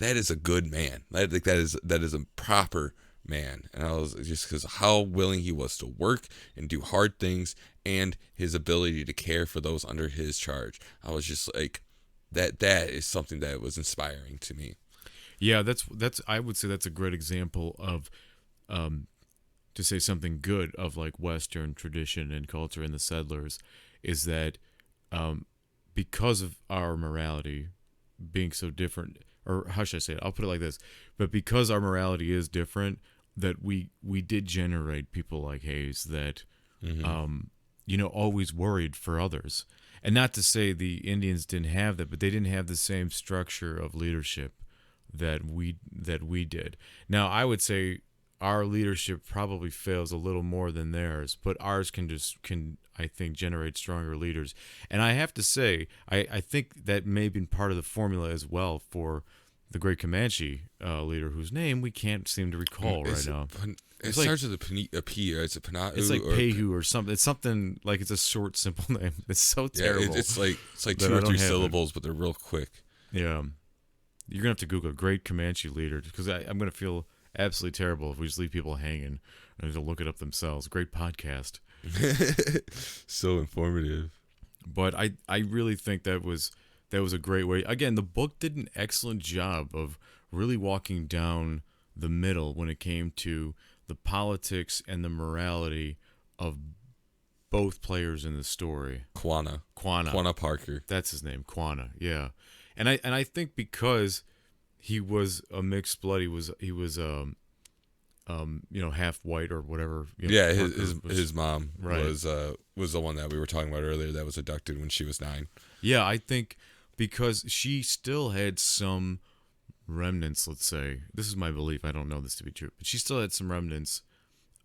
is a good man. That is a proper man. And I was just, because how willing he was to work and do hard things, and his ability to care for those under his charge. I was just like, that is something that was inspiring to me. Yeah, that's I would say that's a great example of to say something good of like Western tradition and culture in the settlers, is that because of our morality being so different, or how should I say it? I'll put it like this, but because our morality is different, that we did generate people like Hayes that always worried for others. And not to say the Indians didn't have that, but they didn't have the same structure of leadership that we did. Now, I would say our leadership probably fails a little more than theirs, but ours can I think generate stronger leaders. And I have to say, I think that may have been part of the formula as well for the great Camanche leader, whose name we can't seem to recall right now. It starts with a P, or it's a Panatu. It's like Pehu or something. It's something like, it's a short, simple name. It's so terrible. Yeah, it's like 2 or 3 syllables, but they're real quick. Yeah. You're going to have to Google great Comanche leader, because I'm going to feel absolutely terrible if we just leave people hanging and to look it up themselves. Great podcast. So informative. But I really think that was a great way. Again, the book did an excellent job of really walking down the middle when it came to the politics and the morality of both players in the story. Quanah Parker. That's his name, Quanah. Yeah. And I think because he was a mixed blood, he was half white or whatever. Yeah, his mom right. was the one that we were talking about earlier that was abducted when she was 9. Yeah, I think because she still had some remnants, let's say. This is my belief. I don't know this to be true, but she still had some remnants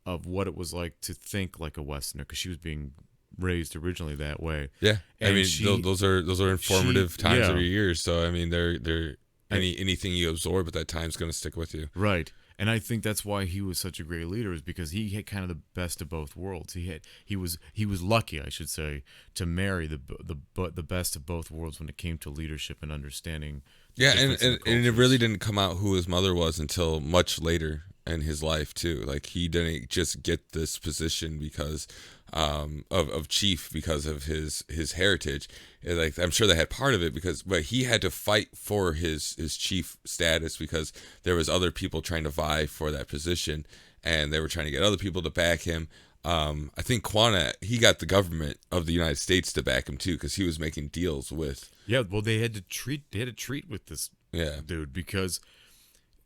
of what it was like to think like a Westerner, because she was being raised originally that way. Yeah, I And mean, those are informative times of your years. So I mean, they're anything you absorb at that time is going to stick with you. Right. And I think that's why he was such a great leader, is because he had kind of the best of both worlds. He was lucky, I should say, to marry the best of both worlds when it came to leadership and understanding. Yeah, and it really didn't come out who his mother was until much later in his life too. Like, he didn't just get this position because of chief because of his heritage. Like, I'm sure they had part of it but he had to fight for his chief status because there was other people trying to vie for that position, and they were trying to get other people to back him. I think he got the government of the United States to back him too, because he was making deals with. Yeah, well, they had to treat with this dude, because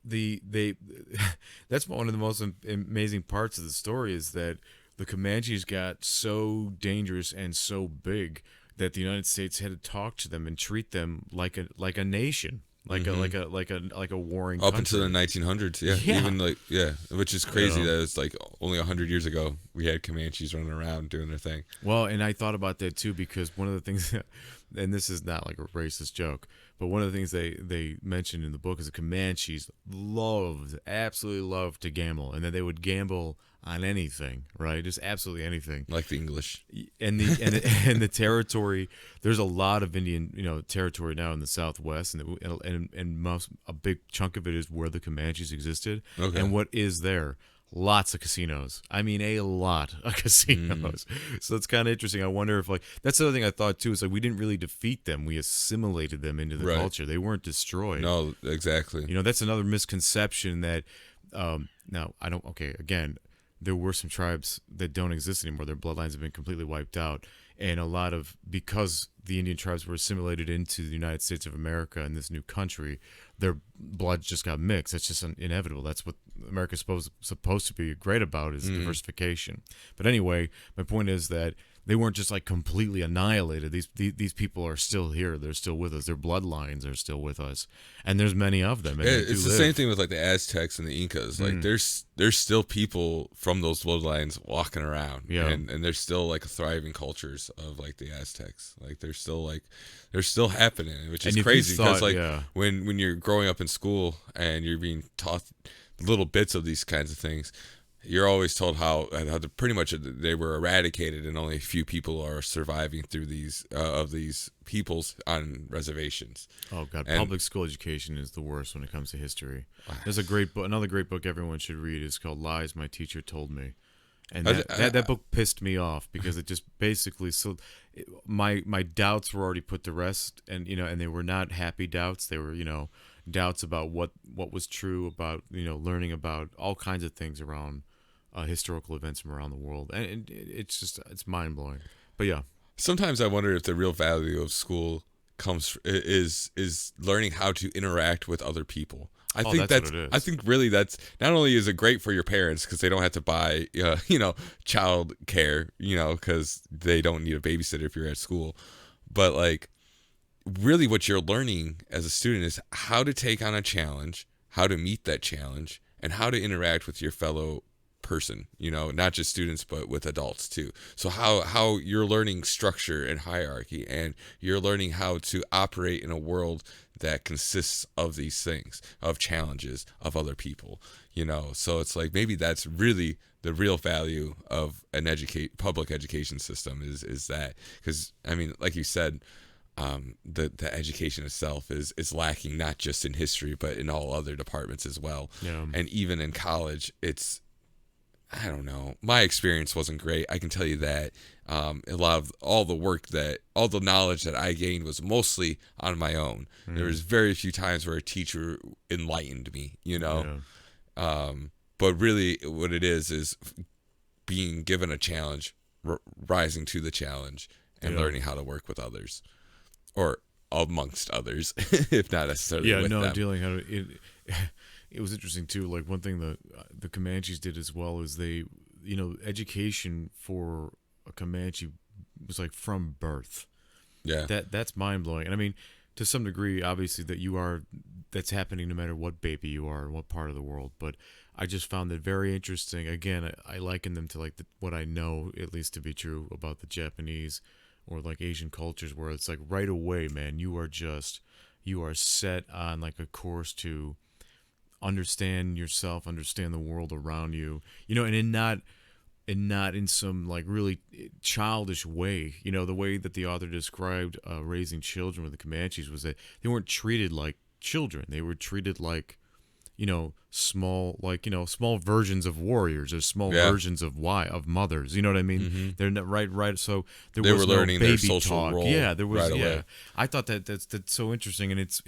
that's one of the most amazing parts of the story, is that the Comanches got so dangerous and so big that the United States had to talk to them and treat them like a nation, like a warring up country. until the 1900s. Even which is crazy that it's like only 100 years ago we had Comanches running around doing their thing. Well, and I thought about that too, because one of the things, and this is not like a racist joke, but one of the things they mentioned in the book is the Comanches absolutely loved to gamble, and that they would gamble on anything, right? Just absolutely anything. Like the English. And the territory, there's a lot of Indian, territory now in the Southwest, and a big chunk of it is where the Comanches existed. Okay. And what is there? Lots of casinos. I mean, a lot of casinos. So it's kind of interesting. I wonder if, like, that's the other thing I thought too, is like, we didn't really defeat them. We assimilated them into the culture. They weren't destroyed. No, exactly. That's another misconception that, now, I don't, okay, again, there were some tribes that don't exist anymore. Their bloodlines have been completely wiped out. And because the Indian tribes were assimilated into the United States of America and this new country, their blood just got mixed. That's just inevitable. That's what America's supposed to be great about, is diversification. But anyway, my point is that they weren't just like completely annihilated. These people are still here. They're still with us. Their bloodlines are still with us, and there's many of them. And it's the same thing with like the Aztecs and the Incas. Like, there's still people from those bloodlines walking around, and there's still like thriving cultures of like the Aztecs. Like, they're still happening, which is crazy, because when you're growing up in school and you're being taught little bits of these kinds of things, you're always told how pretty much they were eradicated, and only a few people are surviving through these peoples on reservations. Oh God, public school education is the worst when it comes to history. There's a great book, another great book everyone should read, is called "Lies My Teacher Told Me," and that book pissed me off, because it just basically my doubts were already put to rest, and and they were not happy doubts. They were doubts about what was true, about learning about all kinds of things around historical events from around the world, and it's mind blowing. But yeah, sometimes I wonder if the real value of school is learning how to interact with other people. I think really that's not only is it great for your parents, because they don't have to buy child care, because they don't need a babysitter if you're at school, but like, really what you're learning as a student is how to take on a challenge, how to meet that challenge, and how to interact with your fellow person, not just students, but with adults too. So how you're learning structure and hierarchy, and you're learning how to operate in a world that consists of these things, of challenges, of other people, so it's like, maybe that's really the real value of an public education system, is that, because I mean, like you said, the education itself is lacking, not just in history, but in all other departments as well. And even in college, I don't know, my experience wasn't great, I can tell you that. A lot of all the knowledge that I gained was mostly on my own. There was very few times where a teacher enlightened me, but really what it is being given a challenge, rising to the challenge, and learning how to work with others, or amongst others, if not necessarily with them. Dealing how to it was interesting too. Like, one thing the Comanches did as well is they, education for a Comanche was like from birth. Yeah, that's mind blowing. And I mean, to some degree, obviously, that's happening no matter what baby you are and what part of the world. But I just found it very interesting. Again, I liken them to like what I know at least to be true about the Japanese or like Asian cultures, where it's like right away, man, you are set on like a course to understand yourself, understand the world around you, and not in some like really childish way. The way that the author described raising children with the Comanches was that they weren't treated like children. They were treated like, small versions of warriors or small versions of mothers. You know what I mean? Mm-hmm. They're not right. So they were learning no baby their social talk. role. Yeah, there was. Right away. I thought that's so interesting, and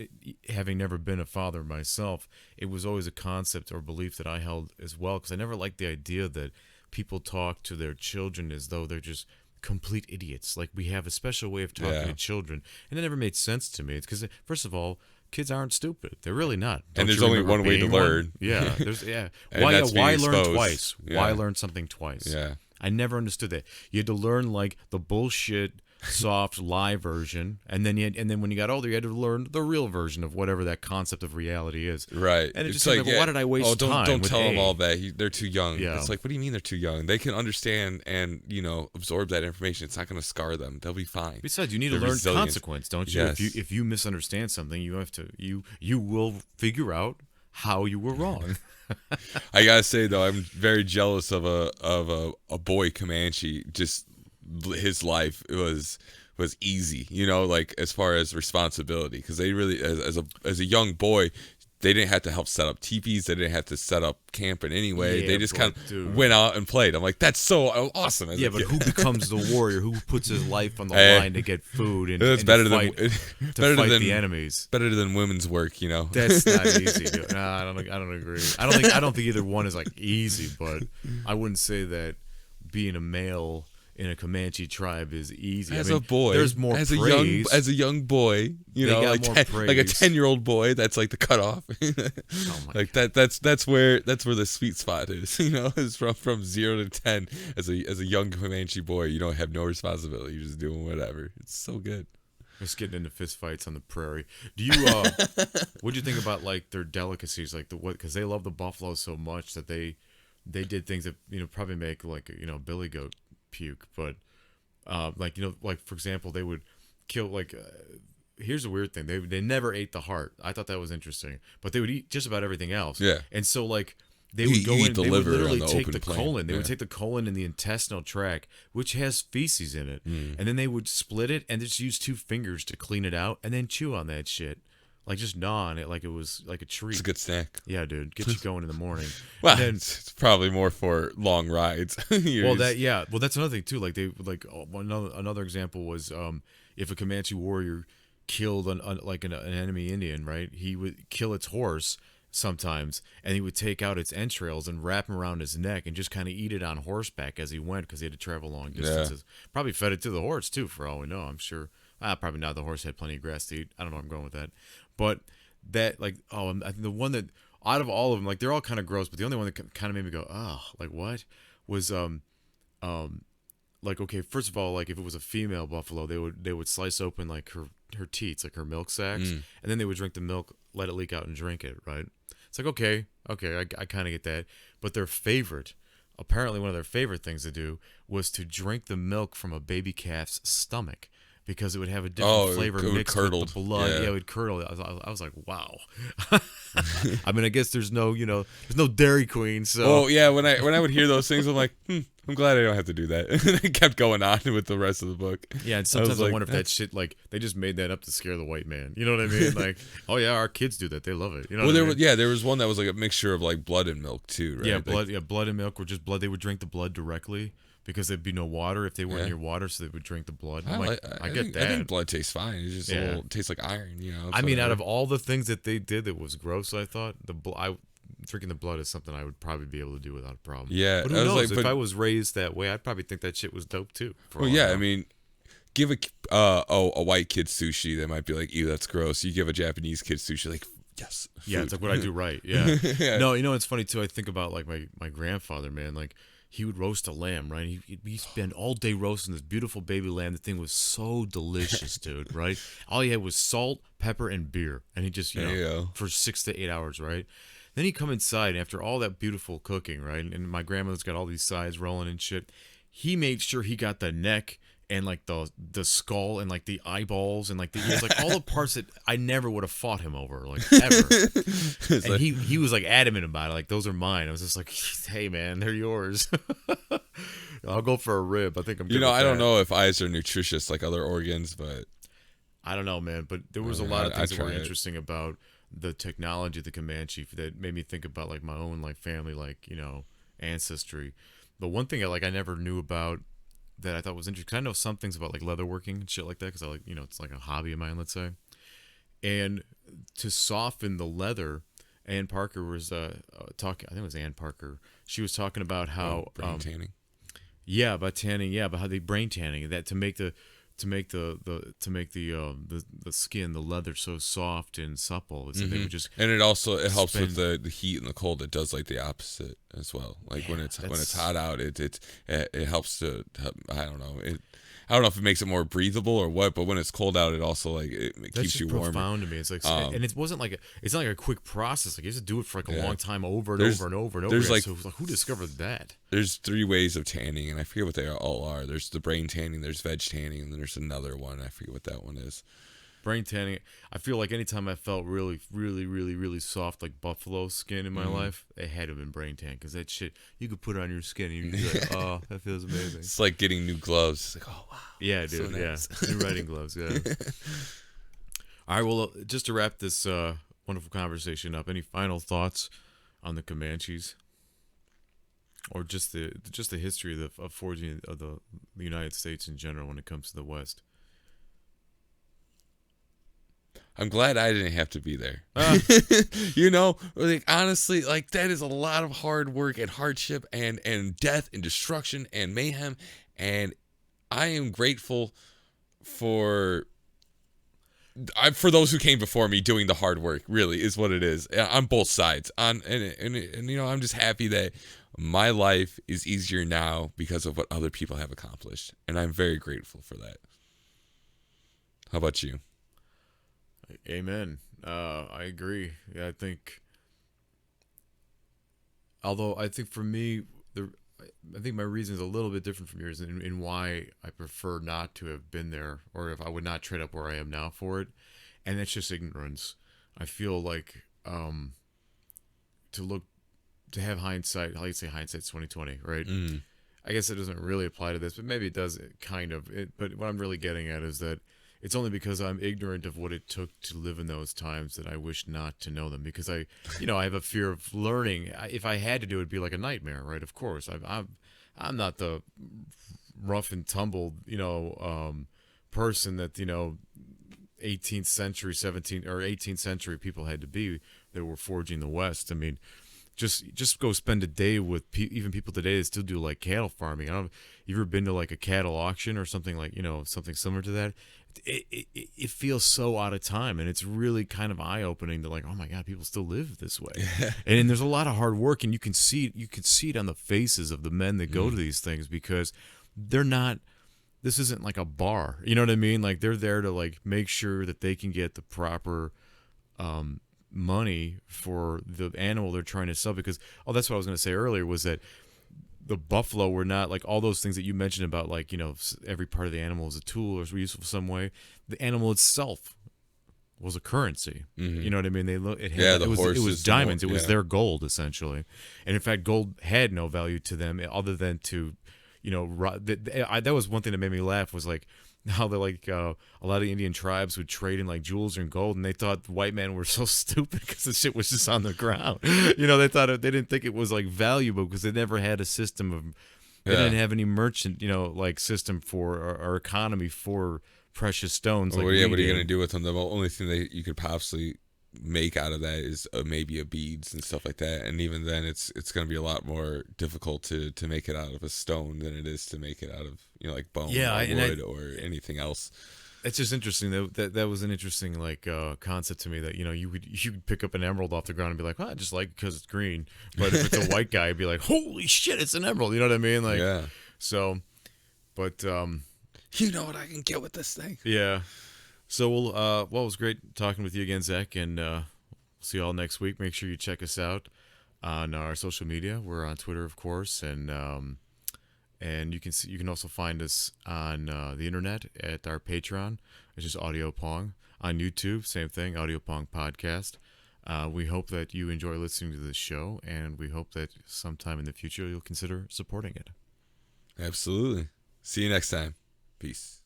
having never been a father myself, it was always a concept or belief that I held as well, because I never liked the idea that people talk to their children as though they're just complete idiots. Like, we have a special way of talking to children, and it never made sense to me. It's because, first of all, kids aren't stupid. They're really not. And there's only one way to learn. Yeah. There's why learn twice? Yeah. Why learn something twice? Yeah. I never understood that. You had to learn like the bullshit soft lie version, and then when you got older, you had to learn the real version of whatever that concept of reality is. Right. And it just like, why did I waste time? Don't tell them all that. They're too young. Yeah. It's like, what do you mean they're too young? They can understand and absorb that information. It's not going to scar them. They'll be fine. Besides, you need to learn resilient. consequence, don't you? Yes. If you misunderstand something, you have to you will figure out how you were wrong. I gotta say though, I'm very jealous of a boy Camanche. Just his life was easy, like as far as responsibility, because they really, as a young boy, they didn't have to help set up teepees. They didn't have to set up camp in any way. They just kind of went out and played. I'm like, that's so awesome. Yeah, but who becomes the warrior? Who puts his life on the line to get food and it's better than the enemies? Better than women's work, That's not easy. Dude. No, I don't agree. I don't think either one is like easy, but I wouldn't say that being a male in a Comanche tribe is easy. A boy, there's more praise. As a young boy, like a 10-year-old boy. That's like the cutoff. Like that's where the sweet spot is. Is from 0 to 10. As a young Comanche boy, you don't have no responsibility. You're just doing whatever. It's so good. Just getting into fist fights on the prairie. Do you? What do you think about like their delicacies, like because they love the buffalo so much that they did things that probably make like billy goat puke, but like for example, they would kill here's a weird thing, they never ate the heart. I thought that was interesting, but they would eat just about everything else. Yeah. And so like they would go in, they would literally take the colon. They would take the colon in the intestinal tract, which has feces in it, and then they would split it and just use 2 fingers to clean it out, and then chew on that shit. Like, just gnaw on it like it was like a treat. It's a good snack. Yeah, dude. Get you going in the morning. Well, then, it's probably more for long rides. Well, that's another thing, too. Like, another example was if a Comanche warrior killed an enemy Indian, right? He would kill its horse sometimes, and he would take out its entrails and wrap them around his neck and just kind of eat it on horseback as he went, because he had to travel long distances. Yeah. Probably fed it to the horse, too, for all we know, I'm sure. Probably not. The horse had plenty of grass to eat. I don't know where I'm going with that. But that, I think the one that, out of all of them, like, they're all kind of gross, but the only one that kind of made me go, oh, like, what? Was, like, okay, first of all, like, if it was a female buffalo, they would slice open, like, her teats, like, her milk sacs, and then they would drink the milk, let it leak out, and drink it, right? It's like, okay, I kind of get that. But apparently one of their favorite things to do was to drink the milk from a baby calf's stomach, because it would have a different flavor mixed with the blood. Yeah, it would curdle. I was like, wow. I mean, I guess there's no Dairy Queen. So, well, yeah. When I would hear those things, I'm like, I'm glad I don't have to do that. And it kept going on with the rest of the book. Yeah, and sometimes I wonder if that shit, like, they just made that up to scare the white man. You know what I mean? Like, oh yeah, our kids do that. They love it. You know? Well, there was one that was like a mixture of like blood and milk too, right? Yeah, blood and milk, or just blood. They would drink the blood directly, because there'd be no water if they weren't near water, so they would drink the blood. I get that. I think blood tastes fine. It just tastes like iron, I mean, out of all the things that they did that was gross, I thought drinking the blood is something I would probably be able to do without a problem. Yeah, but who knows? If I was raised that way, I'd probably think that shit was dope too. Well, yeah, I mean, give a white kid sushi, they might be like, ew, that's gross. You give a Japanese kid sushi, like, yes. Food. Yeah, it's like what I do right. Yeah. No, it's funny too. I think about like my grandfather, man, like. he would roast a lamb, right? He'd spend all day roasting this beautiful baby lamb. The thing was so delicious, dude, right? All he had was salt, pepper, and beer. And he just, There you go. for 6 to 8 hours, right? Then he'd come inside after all that beautiful cooking, right? And my grandmother's got all these sides rolling and shit. He made sure he got the neck and like the skull and like the eyeballs and like the ears, like all the parts that I never would have fought him over, like ever. And like, he was like adamant about it, like those are mine. I was just like, hey man, they're yours. I'll go for a rib. I think I'm good with I don't that. know if eyes are nutritious like other organs, but I don't know, man. But there was a lot of things that were interesting about the technology of the Camanche that made me think about like my own like family, like ancestry. But one thing I never knew about that I thought was interesting, 'cause I know some things about like leatherworking and shit like that, because I like it's like a hobby of mine, let's say. And to soften the leather, Ann Parker was talking. I think it was Ann Parker. She was talking about how brain tanning. Yeah, about tanning. Yeah, about how they brain tanning that to make the skin, the leather, so soft and supple. It's they would just and it helps with the heat and the cold. It does like the opposite as well. Like when it's hot out, it helps to. I don't know. I don't know if it makes it more breathable or what, but when it's cold out, it also like it keeps you warmer. That's profound to me. It's like, and it wasn't like it's not like a quick process. Like you have to do it for like a long time, over and over and over and over. There's again. So who discovered that? There's 3 ways of tanning, and I forget what they all are. There's the brain tanning, there's veg tanning, and then there's another one. I forget what that one is. Brain tanning. I feel like anytime I felt really, really, really, really soft, like buffalo skin in my life, it had to have been brain tan, because that shit you could put it on your skin and you'd be like, oh, that feels amazing. It's like getting new gloves. It's like, oh wow. Yeah, dude. So nice. Yeah, new riding gloves. Yeah. All right. Well, just to wrap this wonderful conversation up, any final thoughts on the Comanches, or just the history of forging of the United States in general when it comes to the West? I'm glad I didn't have to be there. Like honestly, like that is a lot of hard work and hardship and death and destruction and mayhem, and I am grateful for those who came before me doing the hard work. Really is what it is on both sides. And I'm just happy that my life is easier now because of what other people have accomplished, and I'm very grateful for that. How about you? Amen. I agree. Yeah, I think. Although I think for me, I think my reason is a little bit different from yours in why I prefer not to have been there, or if I would not trade up where I am now for it, and that's just ignorance. I feel like to have hindsight. How do you say hindsight's 20/20, right? I guess it doesn't really apply to this, but maybe it does kind of. But what I'm really getting at is that it's only because I'm ignorant of what it took to live in those times that I wish not to know them, because I have a fear of learning. If I had to do it, it'd be like a nightmare, right? Of course, I'm not the rough and tumble, person that 18th century, 17th or 18th century people had to be that were forging the West. I mean, just go spend a day with even people today that still do like cattle farming. I don't know, you ever been to like a cattle auction or something like something similar to that? It feels so out of time, and it's really kind of eye opening to like, oh my god, people still live this way. And there's a lot of hard work, and you can see it on the faces of the men that go to these things, because they're not. This isn't like a bar, you know what I mean? Like they're there to like make sure that they can get the proper money for the animal they're trying to sell. Because that's what I was going to say earlier, was that the buffalo were not like all those things that you mentioned about, like every part of the animal is a tool or is useful some way. The animal itself was a currency. You know what I mean? It was diamonds. It was their gold essentially, and in fact, gold had no value to them other than to, that was one thing that made me laugh, was like how they a lot of the Indian tribes would trade in like jewels and gold, and they thought the white men were so stupid because the shit was just on the ground. They didn't think it was like valuable because they never had a system of, they didn't have any merchant, like system for or economy for precious stones. What are you going to do with them? The only thing that you could possibly make out of that is maybe a beads and stuff like that, and even then it's going to be a lot more difficult to make it out of a stone than it is to make it out of like bone or wood or anything else. It's just interesting that was an interesting concept to me that you could pick up an emerald off the ground and be like, oh, I just like it because it's green. But if it's a white guy, it'd be like, holy shit, it's an emerald. You know what I mean? Like, Yeah. so, but You know what I can get with this thing? yeah. So it was great talking with you again, Zach, and see you all next week. Make sure you check us out on our social media. We're on Twitter, of course, and you can also find us on the internet at our Patreon. It's just Audio Pong. On YouTube, same thing, Audio Pong Podcast. We hope that you enjoy listening to this show, and we hope that sometime in the future you'll consider supporting it. Absolutely. See you next time. Peace.